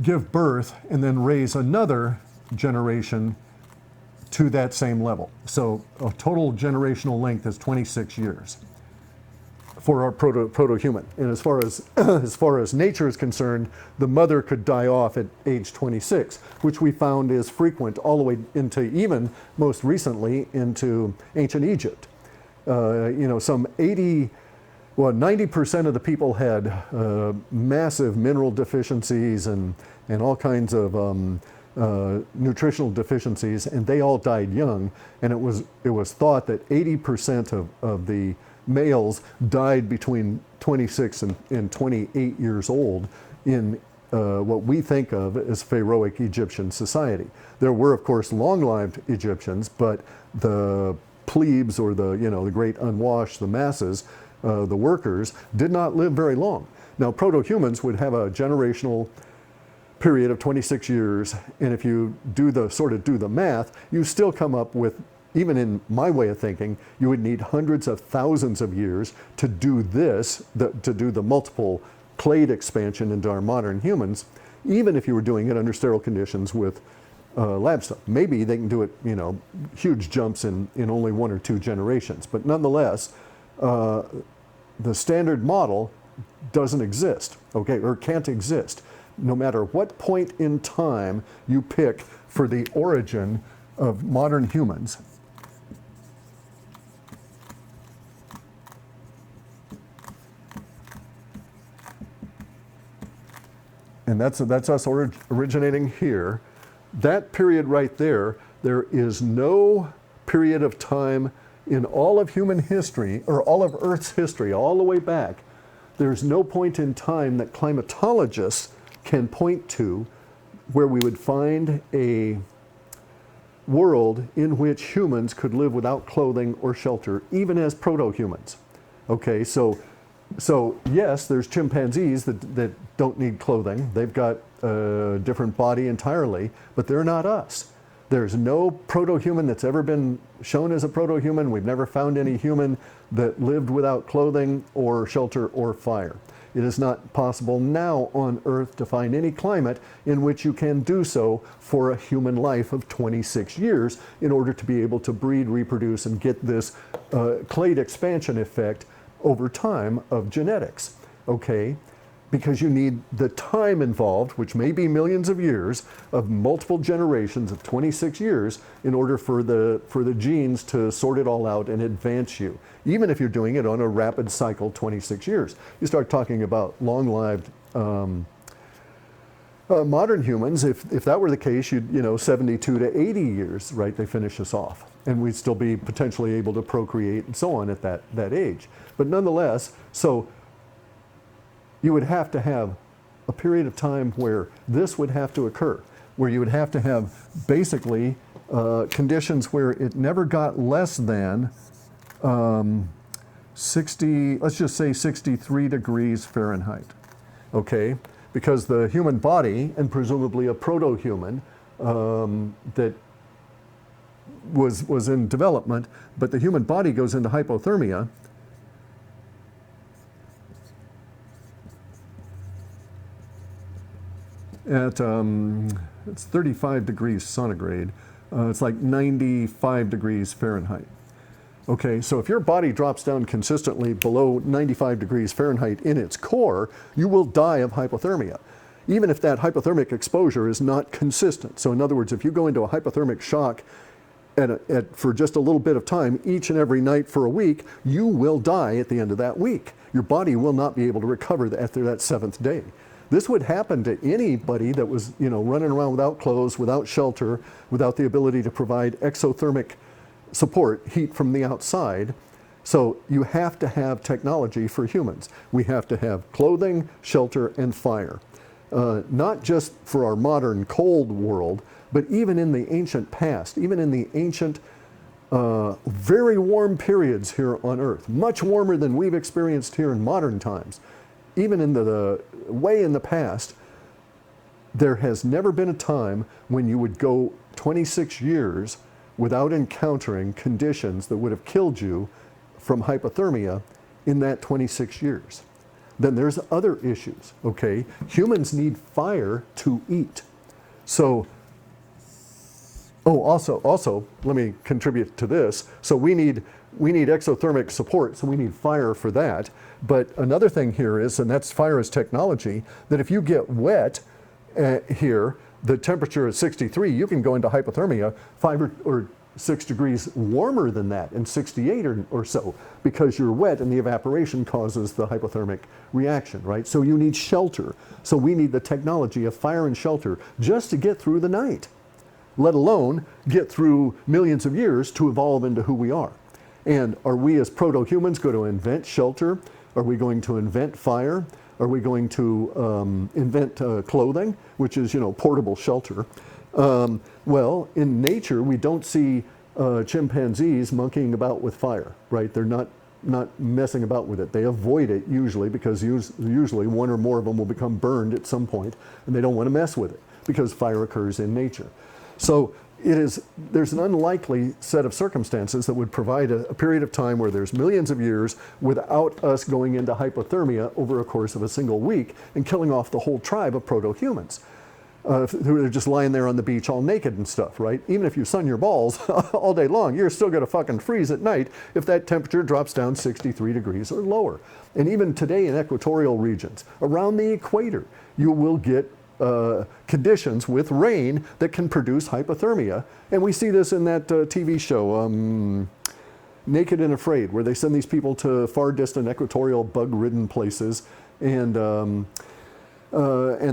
A: give birth and then raise another generation to that same level. So a total generational length is 26 years for our proto-human. And as far as as far as nature is concerned, the mother could die off at age 26, which we found is frequent all the way into, even most recently, into ancient Egypt. Some 90% of the people had massive mineral deficiencies and all kinds of nutritional deficiencies, and they all died young. And it was thought that 80% of the males died between 26 and 28 years old in what we think of as pharaohic Egyptian society. There were, of course, long-lived Egyptians, but the plebes, or the great unwashed, the masses, the workers, did not live very long. Now, proto-humans would have a generational period of 26 years, and if you do the math, you still come up with, even in my way of thinking, you would need hundreds of thousands of years to do this, to do the multiple clade expansion into our modern humans, even if you were doing it under sterile conditions with lab stuff. Maybe they can do it, huge jumps in only 1 or 2 generations, but nonetheless, the standard model doesn't exist, okay, or can't exist, no matter what point in time you pick for the origin of modern humans. And that's us originating here. That period right there, there is no period of time in all of human history, or all of Earth's history, all the way back, there's no point in time that climatologists can point to where we would find a world in which humans could live without clothing or shelter, even as proto-humans. Okay, so yes, there's chimpanzees that don't need clothing. They've got a different body entirely, but they're not us. There's no proto-human that's ever been shown as a proto-human. We've never found any human that lived without clothing or shelter or fire. It is not possible now on Earth to find any climate in which you can do so for a human life of 26 years in order to be able to breed, reproduce, and get this clade expansion effect over time of genetics, okay? Because you need the time involved, which may be millions of years, of multiple generations of 26 years in order for the genes to sort it all out and advance you. Even if you're doing it on a rapid cycle, 26 years. You start talking about long-lived modern humans, if that were the case, 72 to 80 years, right, they finish us off. And we'd still be potentially able to procreate and so on at that age. But nonetheless, so you would have to have a period of time where this would have to occur, where you would have to have basically conditions where it never got less than 60, let's just say 63 degrees Fahrenheit, okay? Because the human body, and presumably a proto-human that was in development, but the human body goes into hypothermia at it's 35 degrees centigrade. It's like 95 degrees Fahrenheit. Okay, so if your body drops down consistently below 95 degrees Fahrenheit in its core, you will die of hypothermia, even if that hypothermic exposure is not consistent. So in other words, if you go into a hypothermic shock for just a little bit of time each and every night for a week, you will die at the end of that week. Your body will not be able to recover after that 7th day. This would happen to anybody that was, running around without clothes, without shelter, without the ability to provide exothermic support, heat from the outside. So you have to have technology for humans. We have to have clothing, shelter, and fire. Not just for our modern cold world, but even in the ancient past, even in the ancient, very warm periods here on Earth, much warmer than we've experienced here in modern times. Even in the way in the past, there has never been a time when you would go 26 years without encountering conditions that would have killed you from hypothermia in that 26 years. Then there's other issues, okay? Humans need fire to eat. So Oh, also, let me contribute to this. So we need exothermic support, so we need fire for that. But another thing here is, and that's fire as technology, that if you get wet here, the temperature is 63, you can go into hypothermia 5 or 6 degrees warmer than that, and 68 or so, because you're wet and the evaporation causes the hypothermic reaction, right? So you need shelter. So we need the technology of fire and shelter just to get through the night, let alone get through millions of years to evolve into who we are. And are we as proto-humans going to invent shelter? Are we going to invent fire? Are we going to invent clothing, which is, portable shelter? Well, in nature, we don't see chimpanzees monkeying about with fire, right? They're not messing about with it. They avoid it usually because usually one or more of them will become burned at some point, and they don't want to mess with it because fire occurs in nature. So there's an unlikely set of circumstances that would provide a period of time where there's millions of years without us going into hypothermia over a course of a single week and killing off the whole tribe of proto-humans. Who are just lying there on the beach all naked and stuff, right? Even if you sun your balls all day long, you're still going to fucking freeze at night if that temperature drops down 63 degrees or lower. And even today in equatorial regions, around the equator, you will get conditions with rain that can produce hypothermia. And we see this in that TV show, Naked and Afraid, where they send these people to far distant equatorial bug-ridden places, and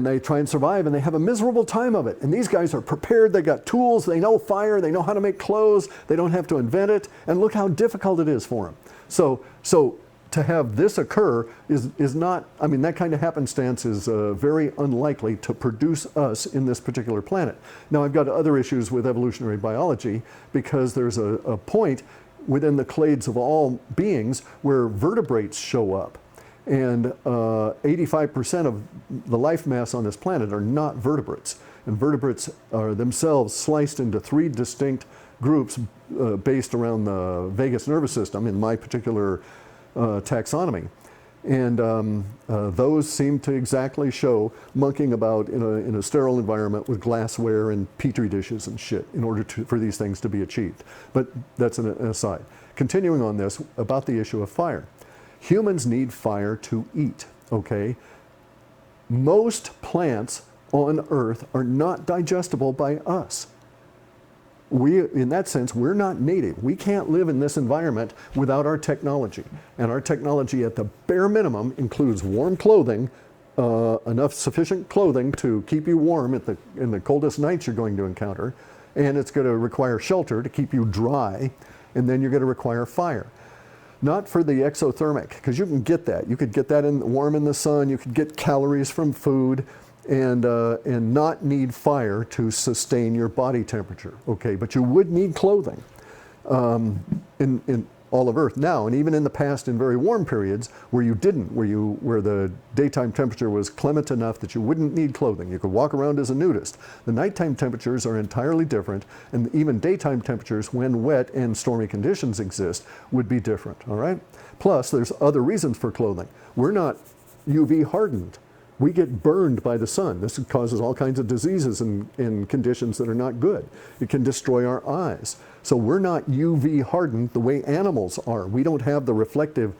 A: they try and survive, and they have a miserable time of it. And these guys are prepared, they got tools, they know fire, they know how to make clothes, they don't have to invent it, and look how difficult it is for them. So to have this occur is not, I mean, that kind of happenstance is very unlikely to produce us in this particular planet. Now, I've got other issues with evolutionary biology because there's a point within the clades of all beings where vertebrates show up. And 85% of the life mass on this planet are not vertebrates. And vertebrates are themselves sliced into 3 distinct groups based around the vagus nervous system in my particular taxonomy. And those seem to exactly show monkeying about in a sterile environment with glassware and petri dishes and shit in order for these things to be achieved. But that's an aside. Continuing on this, about the issue of fire. Humans need fire to eat, okay? Most plants on Earth are not digestible by us. In that sense, we're not native. We can't live in this environment without our technology. And our technology at the bare minimum includes warm clothing, enough sufficient clothing to keep you warm in the coldest nights you're going to encounter. And it's going to require shelter to keep you dry. And then you're going to require fire. Not for the exothermic, because you can get that. You could get that warm in the sun. You could get calories from food, and not need fire to sustain your body temperature. Okay, but you would need clothing in all of Earth now, and even in the past, in very warm periods where you didn't, where the daytime temperature was clement enough that you wouldn't need clothing. You could walk around as a nudist. The nighttime temperatures are entirely different, and even daytime temperatures, when wet and stormy conditions exist, would be different. All right. Plus, there's other reasons for clothing. We're not UV hardened. We get burned by the sun. This causes all kinds of diseases and conditions that are not good. It can destroy our eyes. So we're not UV hardened the way animals are. We don't have the reflective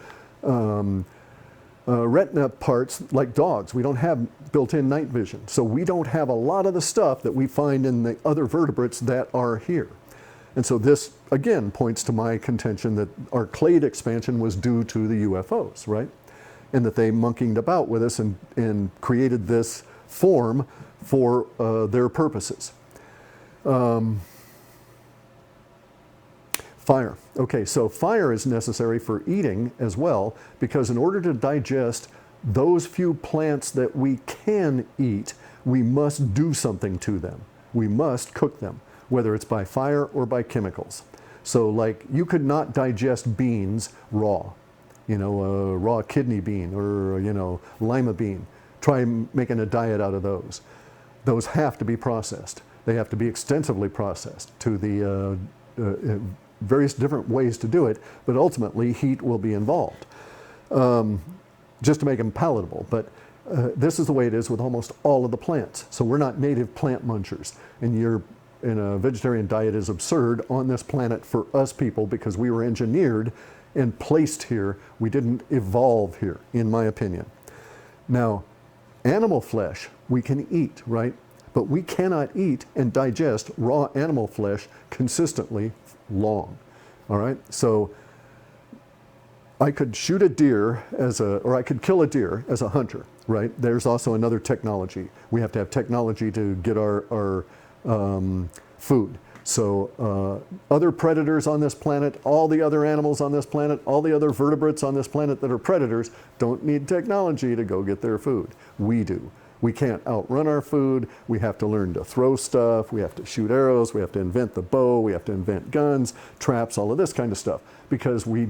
A: retina parts like dogs. We don't have built-in night vision. So we don't have a lot of the stuff that we find in the other vertebrates that are here. And so this, again, points to my contention that our clade expansion was due to the UFOs, right? And that they monkeyed about with us and created this form for their purposes. Fire. Okay, so fire is necessary for eating as well, because in order to digest those few plants that we can eat, we must do something to them. We must cook them, whether it's by fire or by chemicals. So like, you could not digest beans raw. You know, a raw kidney bean or, lima bean. Try making a diet out of those. Those have to be processed. They have to be extensively processed to the various different ways to do it, but ultimately heat will be involved just to make them palatable. But this is the way it is with almost all of the plants. So we're not native plant munchers. And in a vegetarian diet is absurd on this planet for us people, because we were engineered and placed here. We didn't evolve here, in my opinion. Now, animal flesh we can eat, right? But we cannot eat and digest raw animal flesh consistently long, all right? So I could shoot a deer or I could kill a deer as a hunter, right? There's also another technology. We have to have technology to get our food. So other predators on this planet, all the other animals on this planet, all the other vertebrates on this planet that are predators don't need technology to go get their food. We do. We can't outrun our food. We have to learn to throw stuff. We have to shoot arrows. We have to invent the bow. We have to invent guns, traps, all of this kind of stuff, because we're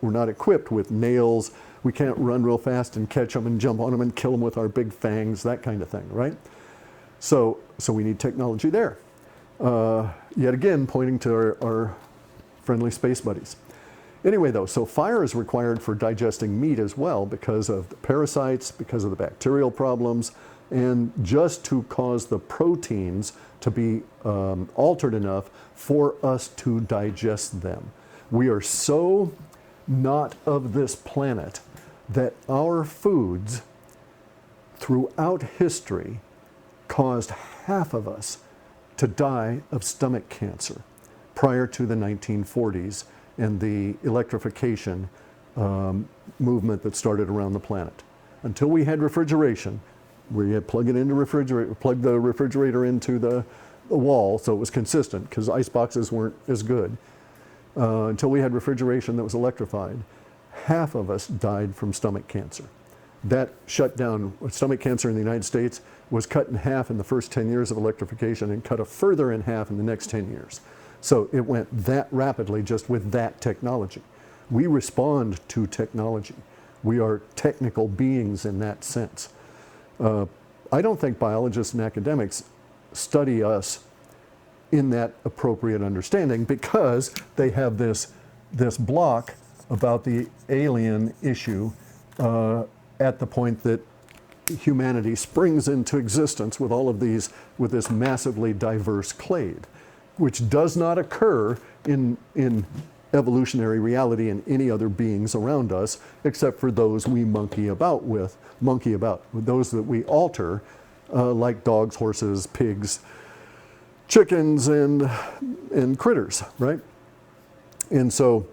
A: not equipped with nails. We can't run real fast and catch them and jump on them and kill them with our big fangs, that kind of thing, right? So we need technology there. Yet again, pointing to our friendly space buddies. Anyway, though, so fire is required for digesting meat as well, because of the parasites, because of the bacterial problems, and just to cause the proteins to be altered enough for us to digest them. We are so not of this planet that our foods throughout history caused half of us to die of stomach cancer prior to the 1940s and the electrification movement that started around the planet. Until we had refrigeration, where you had plug the refrigerator into the wall so it was consistent, because ice boxes weren't as good. Until we had refrigeration that was electrified, half of us died from stomach cancer. That shut down. Stomach cancer in the United States was cut in half in the first 10 years of electrification and cut a further in half in the next 10 years. So it went that rapidly just with that technology. We respond to technology. We are technical beings in that sense. I don't think biologists and academics study us in that appropriate understanding, because they have this block about the alien issue at the point that humanity springs into existence with all of these, with this massively diverse clade, which does not occur in evolutionary reality in any other beings around us, except for those we monkey about with those that we alter, like dogs, horses, pigs, chickens, and critters, right? And so,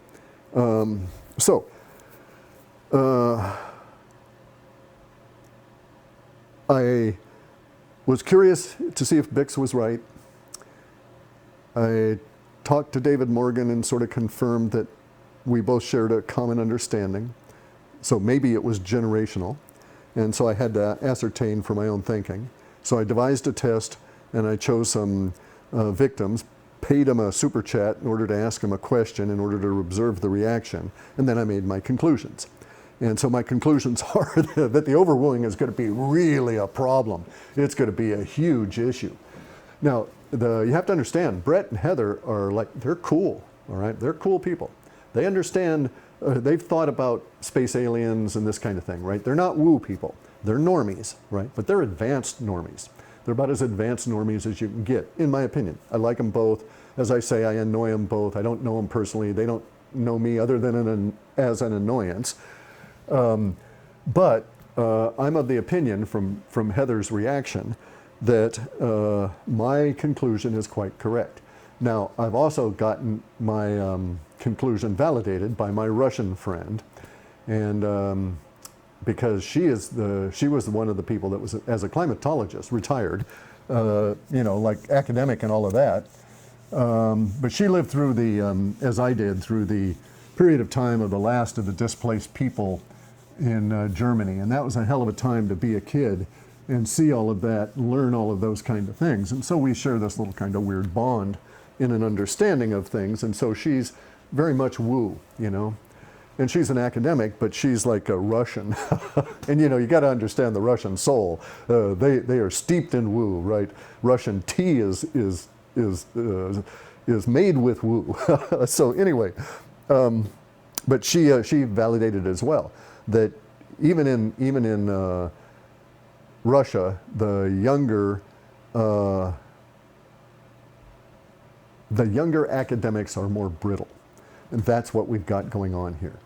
A: I was curious to see if Bix was right. I talked to David Morgan and sort of confirmed that we both shared a common understanding. So maybe it was generational. And so I had to ascertain for my own thinking. So I devised a test, and I chose some victims, paid them a super chat in order to ask them a question, in order to observe the reaction, and then I made my conclusions. And so my conclusions are that the overwooing is going to be really a problem. It's going to be a huge issue. Now, you have to understand, Brett and Heather are they're cool, all right? They're cool people. They understand, they've thought about space aliens and this kind of thing, right? They're not woo people. They're normies, right? But they're advanced normies. They're about as advanced normies as you can get, in my opinion. I like them both. As I say, I annoy them both. I don't know them personally. They don't know me other than as an annoyance. But I'm of the opinion from Heather's reaction that my conclusion is quite correct. Now, I've also gotten my conclusion validated by my Russian friend, and because she was one of the people that was, as a climatologist, retired, like academic and all of that. But she lived through as I did, through the period of time of the last of the displaced people in Germany, and that was a hell of a time to be a kid and see all of that, learn all of those kind of things. And so we share this little kind of weird bond in an understanding of things. And so she's very much woo, and she's an academic, but she's like a Russian. And you got to understand the Russian soul. They are steeped in woo, right? Russian tea is made with woo. So anyway, but she validated as well that even in Russia, the younger the younger academics are more brittle. And that's what we've got going on here.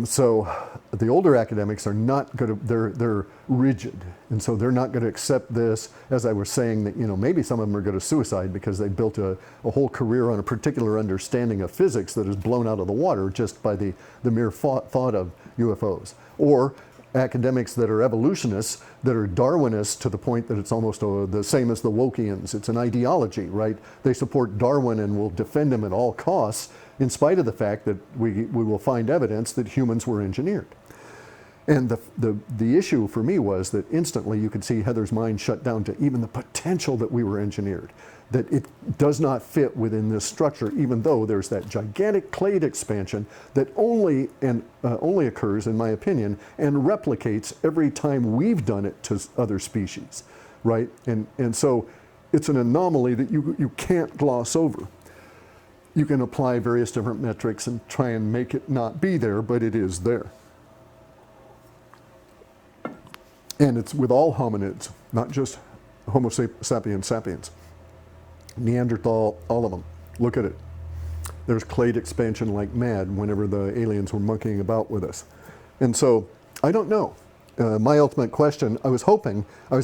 A: So the older academics are not going to, they're rigid. And so they're not going to accept this, as I was saying, that, maybe some of them are going to suicide because they built a whole career on a particular understanding of physics that is blown out of the water just by the mere thought of UFOs. Or academics that are evolutionists, that are Darwinists to the point that it's almost the same as the Wokians. It's an ideology, right? They support Darwin and will defend him at all costs, in spite of the fact that we will find evidence that humans were engineered. And the issue for me was that instantly you could see Heather's mind shut down to even the potential that we were engineered, that it does not fit within this structure, even though there's that gigantic clade expansion that only occurs, in my opinion, and replicates every time we've done it to other species, right? And so it's an anomaly that you can't gloss over. You can apply various different metrics and try and make it not be there, but it is there. And it's with all hominids, not just Homo sapiens sapiens. Neanderthal, all of them. Look at it. There's clade expansion like mad whenever the aliens were monkeying about with us. And so, I don't know. My ultimate question, I was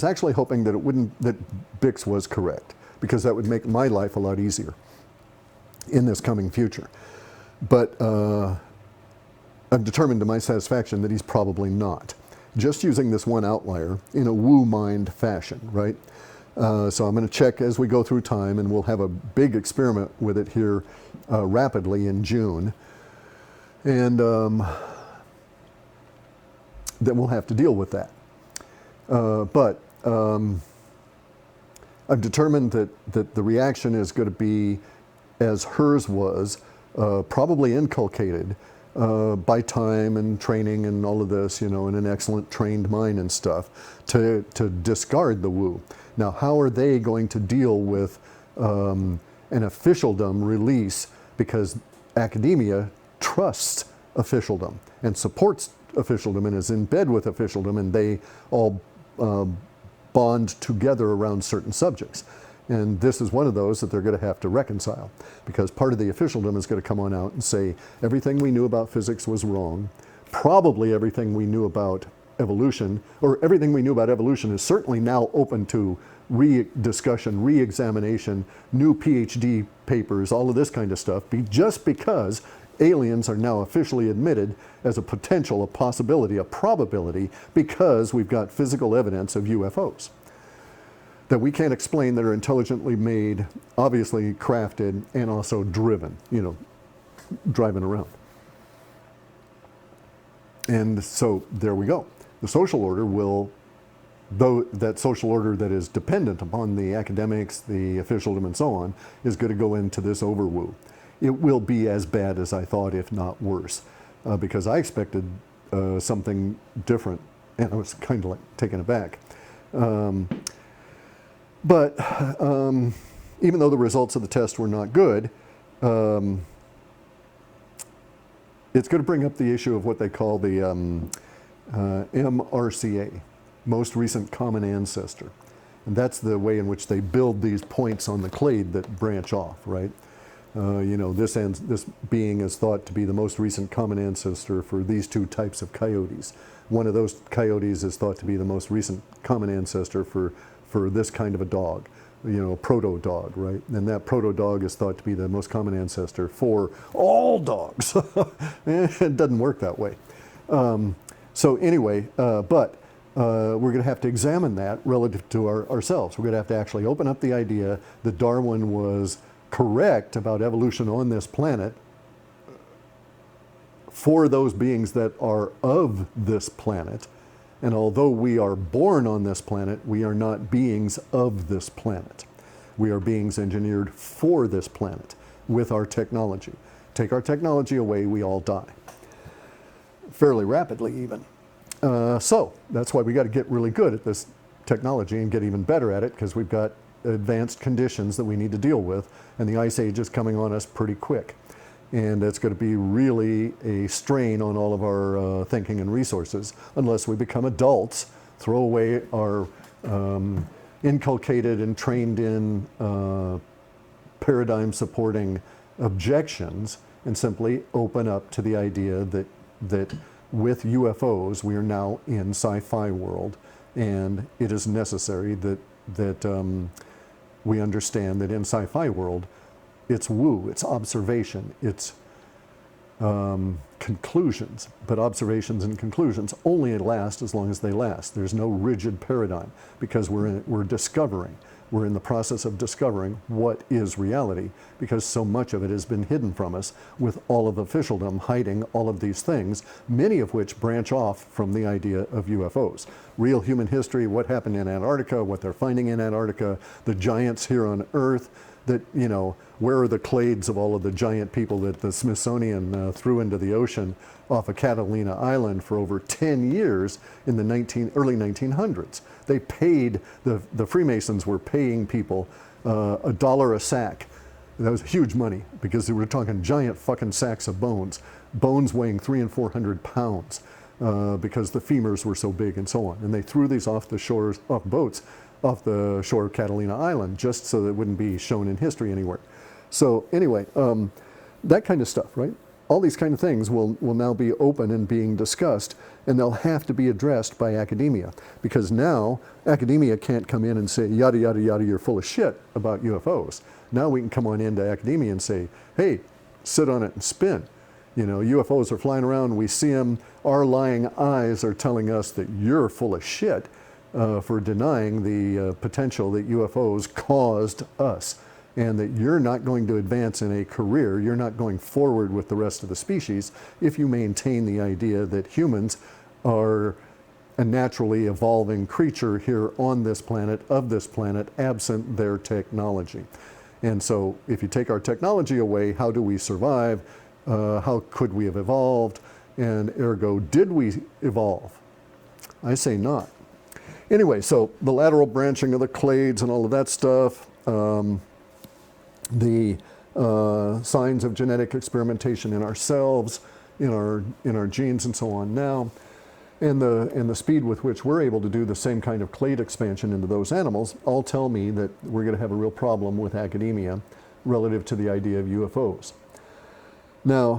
A: actually hoping that Bix was correct, because that would make my life a lot easier in this coming future. But I'm determined to my satisfaction that he's probably not. Just using this one outlier in a woo mind fashion, right? So I'm going to check as we go through time, and we'll have a big experiment with it here rapidly in June. And then we'll have to deal with that. But I've determined that the reaction is going to be as hers was, probably inculcated by time and training and all of this, in an excellent trained mind and stuff, to discard the woo. Now, how are they going to deal with an officialdom release? Because academia trusts officialdom and supports officialdom and is in bed with officialdom, and they all bond together around certain subjects. And this is one of those that they're going to have to reconcile, because part of the officialdom is going to come on out and say everything we knew about physics was wrong. Probably everything we knew about evolution, or everything we knew about evolution, is certainly now open to re-discussion, re-examination, new PhD papers, all of this kind of stuff, just because aliens are now officially admitted as a potential, a possibility, a probability, because we've got physical evidence of UFOs that we can't explain, that are intelligently made, obviously crafted, and also driven, driving around. And so there we go. The social order will, though that social order that is dependent upon the academics, the officialdom, and so on, is going to go into this overwoo. It will be as bad as I thought, if not worse, because I expected something different, and I was kind of like taken aback. But even though the results of the test were not good, it's going to bring up the issue of what they call the MRCA, most recent common ancestor. And that's the way in which they build these points on the clade that branch off, right? This being is thought to be the most recent common ancestor for these two types of coyotes. One of those coyotes is thought to be the most recent common ancestor for this kind of a dog, a proto-dog, right? And that proto-dog is thought to be the most common ancestor for all dogs. It doesn't work that way. So anyway, but we're going to have to examine that relative to ourselves. We're going to have to actually open up the idea that Darwin was correct about evolution on this planet for those beings that are of this planet. And although we are born on this planet, we are not beings of this planet. We are beings engineered for this planet with our technology. Take our technology away, we all die. Fairly rapidly, even. So that's why we got to get really good at this technology and get even better at it, because we've got advanced conditions that we need to deal with, and the ice age is coming on us pretty quick. And it's going to be really a strain on all of our thinking and resources unless we become adults, throw away our inculcated and trained in paradigm supporting objections and simply open up to the idea that with UFOs we are now in sci-fi world, and it is necessary that we understand that in sci-fi world it's woo, it's observation, it's conclusions, but observations and conclusions only last as long as they last. There's no rigid paradigm because we're discovering. We're in the process of discovering what is reality, because so much of it has been hidden from us, with all of officialdom hiding all of these things, many of which branch off from the idea of UFOs. Real human history, what happened in Antarctica, what they're finding in Antarctica, the giants here on Earth, that, you know, where are the clades of all of the giant people that the Smithsonian threw into the ocean off of Catalina Island for over 10 years in the early 1900s. They paid, the Freemasons were paying people $1 a sack. That was huge money, because they were talking giant fucking sacks of bones weighing 300 and 400 pounds, because the femurs were so big and so on. And they threw these off the shores, off boats, off the shore of Catalina Island, just so that it wouldn't be shown in history anywhere. So anyway, that kind of stuff, right? All these kind of things will now be open and being discussed, and they'll have to be addressed by academia, because now academia can't come in and say, yada, yada, yada, you're full of shit about UFOs. Now we can come on into academia and say, hey, sit on it and spin. You know, UFOs are flying around, we see them, our lying eyes are telling us that you're full of shit for denying the potential that UFOs caused us, and that you're not going to advance in a career, you're not going forward with the rest of the species if you maintain the idea that humans are a naturally evolving creature here on this planet, of this planet, absent their technology. And so if you take our technology away, how do we survive? How could we have evolved? And ergo, did we evolve? I say not. Anyway, so the lateral branching of the clades and all of that stuff, the signs of genetic experimentation in ourselves, in our genes and so on now, and the speed with which we're able to do the same kind of clade expansion into those animals all tell me that we're going to have a real problem with academia relative to the idea of UFOs. Now,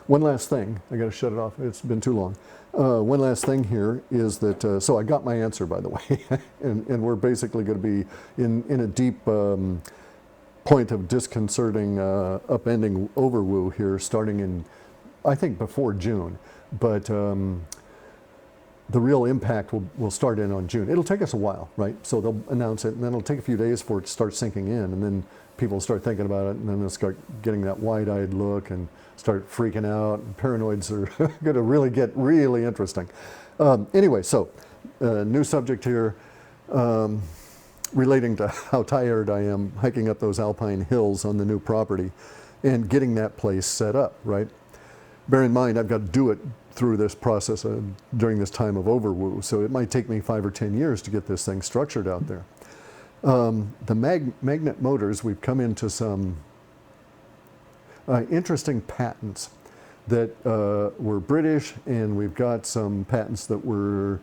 A: one last thing, I got to shut it off, it's been too long. One last thing here is that, so I got my answer, by the way, and we're basically going to be in a deep point of disconcerting, upending Overwoo here, starting in, I think, before June. But the real impact will start in on June. It'll take us a while, right? So they'll announce it, and then it'll take a few days for it to start sinking in, and then people start thinking about it, and then they'll start getting that wide-eyed look and start freaking out. And paranoids are going to really get really interesting. Anyway, so new subject here, relating to how tired I am hiking up those alpine hills on the new property and getting that place set up, right? Bear in mind, I've got to do it through this process during this time of Overwoo, so it might take me 5 or 10 years to get this thing structured out there. The magnet motors, we've come into some interesting patents that were British, and we've got some patents that were,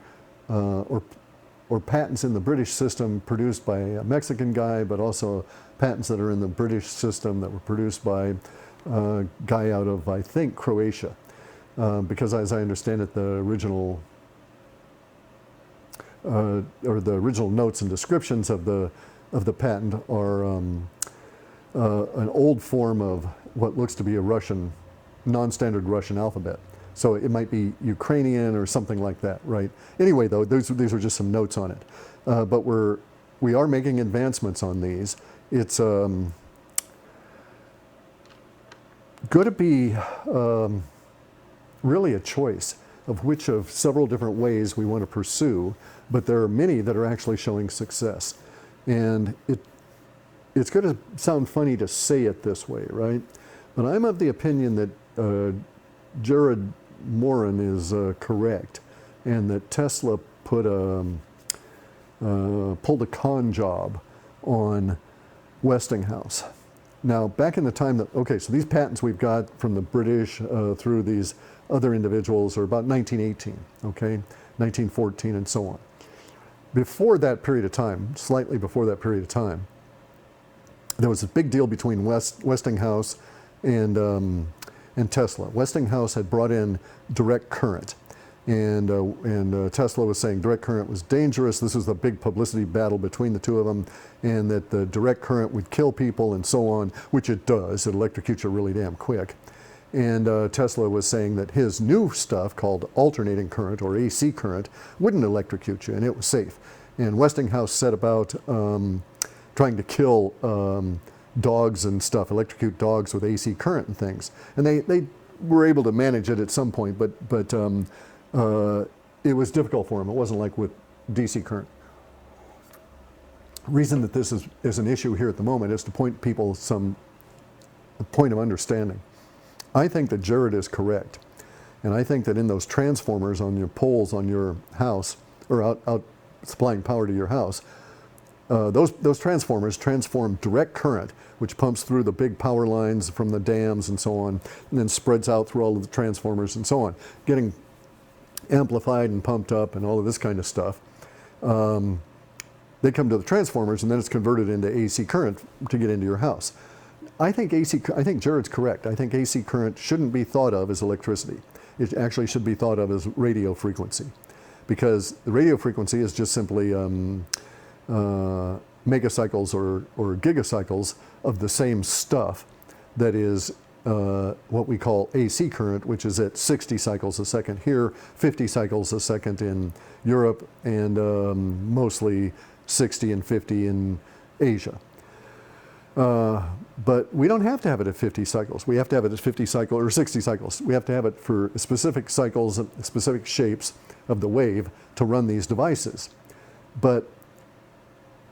A: or patents in the British system produced by a Mexican guy, but also patents that are in the British system that were produced by a guy out of, I think, Croatia. Because as I understand it, the original or the original notes and descriptions of the patent are an old form of what looks to be a Russian, non-standard Russian alphabet. So it might be Ukrainian or something like that, right? Anyway, though, these are just some notes on it. But we are making advancements on these. It's going to be really a choice of which of several different ways we want to pursue, but there are many that are actually showing success. And it's going to sound funny to say it this way, right? But I'm of the opinion that Jared Morin is correct, and that Tesla pulled a con job on Westinghouse. Now, back in the time that, okay, so these patents we've got from the British through these other individuals are about 1918, okay, 1914 and so on. before that period of time, slightly before that period of time, there was a big deal between Westinghouse and Tesla. Westinghouse had brought in direct current, and Tesla was saying direct current was dangerous. This was a big publicity battle between the two of them, and that the direct current would kill people and so on, which it does. It electrocutes you really damn quick. And Tesla was saying that his new stuff called alternating current or AC current wouldn't electrocute you, and it was safe. And Westinghouse set about trying to kill dogs and stuff, electrocute dogs with AC current and things. And they were able to manage it at some point, but it was difficult for them. It wasn't like with DC current. The reason that this is an issue here at the moment is to point people some point of understanding. I think that Jared is correct. And I think that in those transformers on your poles on your house, or out supplying power to your house, those transformers transform direct current, which pumps through the big power lines from the dams and so on, and then spreads out through all of the transformers and so on, getting amplified and pumped up and all of this kind of stuff. They come to the transformers, and then it's converted into AC current to get into your house. I think Jared's correct. I think AC current shouldn't be thought of as electricity. It actually should be thought of as radio frequency, because the radio frequency is just simply megacycles or gigacycles of the same stuff that is what we call AC current, which is at 60 cycles a second here, 50 cycles a second in Europe, and mostly 60 and 50 in Asia. But we don't have to have it at 50 cycles. We have to have it at 50 cycles or 60 cycles. We have to have it for specific cycles, specific shapes of the wave to run these devices. But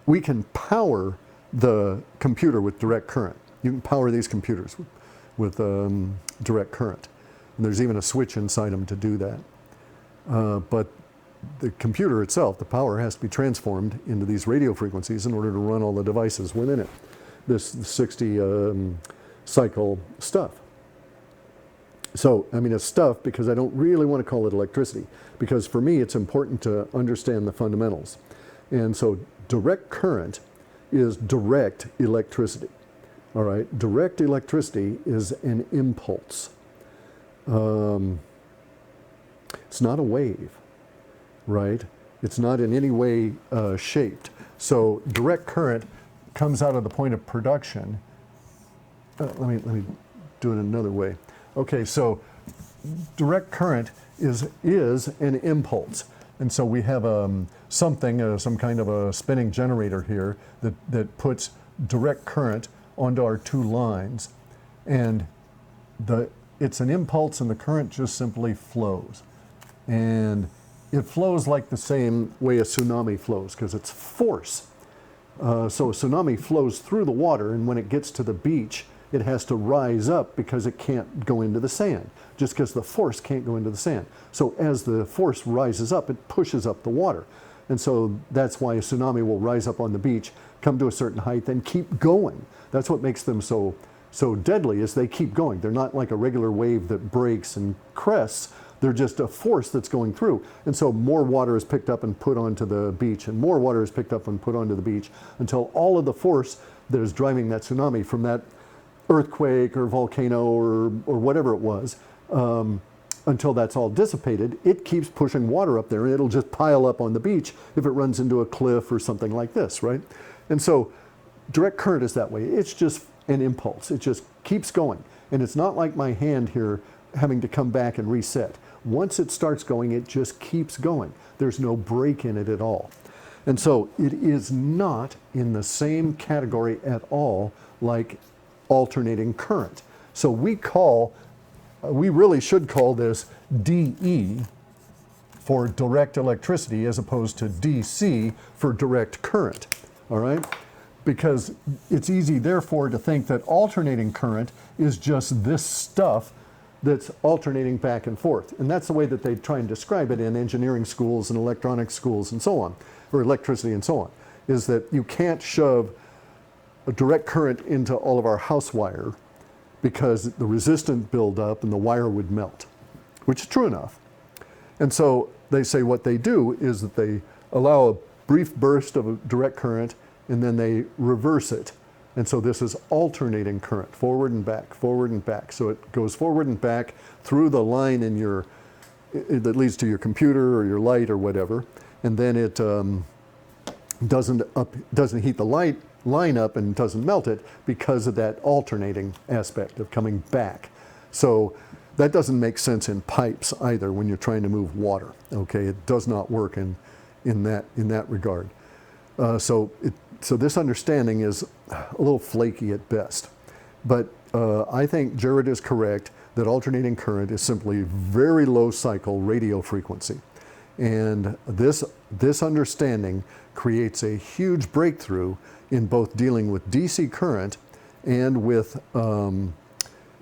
A: we can power the computer with direct current. You can power these computers with direct current. And there's even a switch inside them to do that. But the computer itself, the power has to be transformed into these radio frequencies in order to run all the devices within it. This 60 cycle stuff. So, I mean, it's stuff because I don't really want to call it electricity, because for me it's important to understand the fundamentals. And so direct current is direct electricity. All right, direct electricity is an impulse. It's not a wave, right? It's not in any way shaped. So direct current comes out of the point of production. Let me do it another way. Okay, so direct current is an impulse. And so we have something, some kind of a spinning generator here that puts direct current onto our two lines. And it's an impulse, and the current just simply flows. And it flows like the same way a tsunami flows, because it's force. So a tsunami flows through the water, and when it gets to the beach, it has to rise up because it can't go into the sand, just because the force can't go into the sand. So as the force rises up, it pushes up the water. And so that's why a tsunami will rise up on the beach, come to a certain height, and keep going. That's what makes them so deadly, is they keep going. They're not like a regular wave that breaks and crests. They're just a force that's going through. And so more water is picked up and put onto the beach, and more water is picked up and put onto the beach, until all of the force that is driving that tsunami from that earthquake or volcano or whatever it was, until that's all dissipated, it keeps pushing water up there, and it'll just pile up on the beach if it runs into a cliff or something like this, right? And so direct current is that way. It's just an impulse. It just keeps going. And it's not like my hand here having to come back and reset. Once it starts going, it just keeps going. There's no break in it at all. And so it is not in the same category at all like alternating current. So we really should call this DE for direct electricity, as opposed to DC for direct current, all right? Because it's easy, therefore, to think that alternating current is just this stuff that's alternating back and forth. And that's the way that they try and describe it in engineering schools and electronics schools and so on, or electricity and so on, is that you can't shove a direct current into all of our house wire because the resistance build up and the wire would melt, which is true enough. And so they say what they do is that they allow brief burst of a direct current, and then they reverse it. And so this is alternating current, forward and back, forward and back. So it goes forward and back through the line in your, that leads to your computer or your light or whatever. And then it doesn't heat the line up and doesn't melt it because of that alternating aspect of coming back. So that doesn't make sense in pipes either when you're trying to move water. Okay, it does not work in that regard. So this understanding is a little flaky at best. But I think Jared is correct that alternating current is simply very low cycle radio frequency. And this understanding creates a huge breakthrough in both dealing with DC current and with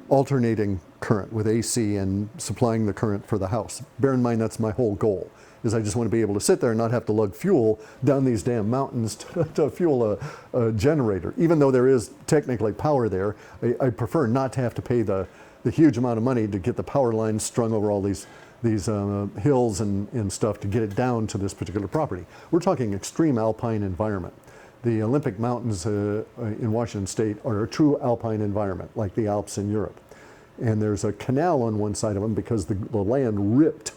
A: alternating current, with AC and supplying the current for the house. Bear in mind, that's my whole goal, is I just want to be able to sit there and not have to lug fuel down these damn mountains to fuel a generator. Even though there is technically power there, I prefer not to have to pay the huge amount of money to get the power lines strung over all these hills and stuff to get it down to this particular property. We're talking extreme alpine environment. The Olympic Mountains in Washington State are a true alpine environment, like the Alps in Europe. And there's a canal on one side of them because the land ripped.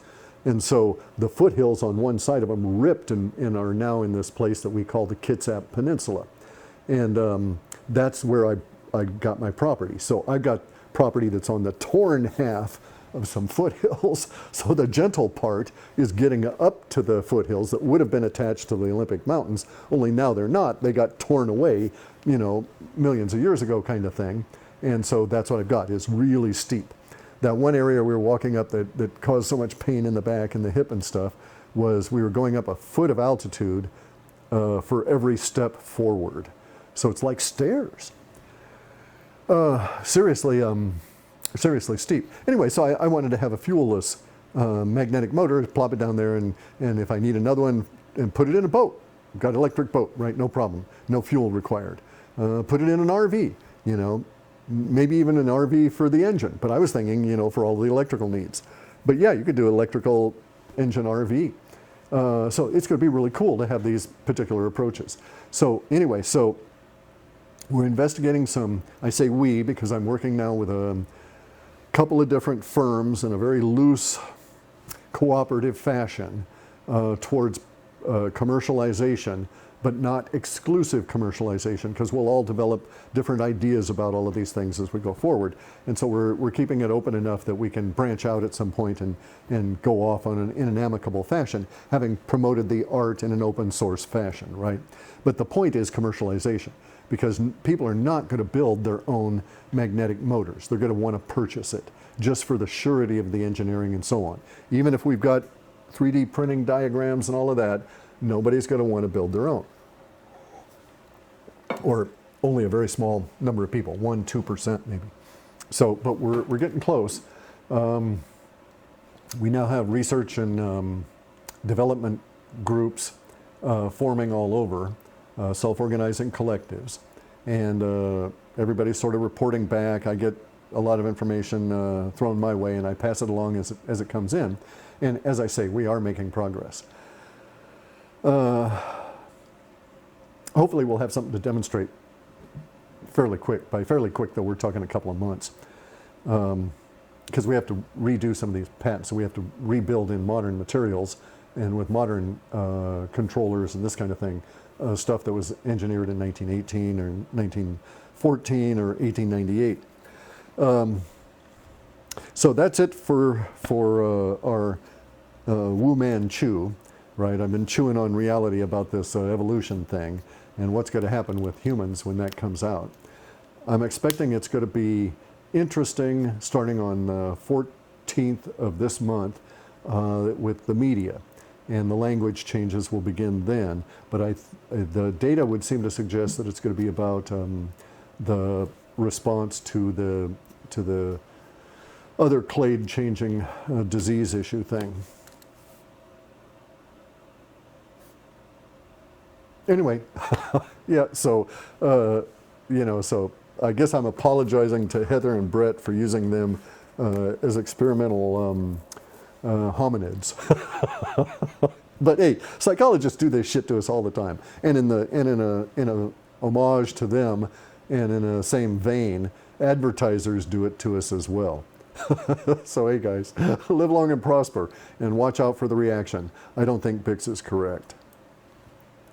A: And so the foothills on one side of them ripped and are now in this place that we call the Kitsap Peninsula. And that's where I got my property. So I've got property that's on the torn half of some foothills. So the gentle part is getting up to the foothills that would have been attached to the Olympic Mountains, only now they're not. They got torn away, millions of years ago kind of thing. And so that's what I've got. It's really steep. That one area we were walking up that caused so much pain in the back and the hip and stuff was we were going up a foot of altitude for every step forward. So it's like stairs. Seriously steep. Anyway, so I wanted to have a fuelless magnetic motor, plop it down there, and if I need another one, and put it in a boat. Got an electric boat, right? No problem. No fuel required. Put it in an RV, maybe even an RV for the engine. But I was thinking, for all the electrical needs. But yeah, you could do electrical engine RV. So it's going to be really cool to have these particular approaches. So anyway, so we're investigating some, I say we because I'm working now with a couple of different firms in a very loose cooperative fashion towards commercialization, but not exclusive commercialization, because we'll all develop different ideas about all of these things as we go forward. And so we're keeping it open enough that we can branch out at some point and go off in an amicable fashion, having promoted the art in an open source fashion, right? But the point is commercialization, because people are not going to build their own magnetic motors. They're going to want to purchase it just for the surety of the engineering and so on. Even if we've got 3D printing diagrams and all of that, nobody's going to want to build their own. Or only a very small number of people, 1-2% maybe. So, but we're getting close. We now have research and development groups forming all over, self-organizing collectives, and everybody's sort of reporting back. I get a lot of information thrown my way, and I pass it along as it comes in. And as I say, we are making progress. Hopefully we'll have something to demonstrate fairly quick. By fairly quick, though, we're talking a couple of months. Because we have to redo some of these patents, so we have to rebuild in modern materials and with modern controllers and this kind of thing, stuff that was engineered in 1918 or 1914 or 1898. So that's it for our Wu Man Chew, right? I've been chewing on reality about this evolution thing and what's going to happen with humans when that comes out. I'm expecting it's going to be interesting starting on the 14th of this month with the media, and the language changes will begin then. But the data would seem to suggest that it's going to be about the response to the other clade changing disease issue thing. Anyway, yeah, so, so I guess I'm apologizing to Heather and Brett for using them as experimental hominids. But hey, psychologists do this shit to us all the time. And in a homage to them, and in a same vein, advertisers do it to us as well. So hey guys, live long and prosper, and watch out for the reaction. I don't think Bix is correct.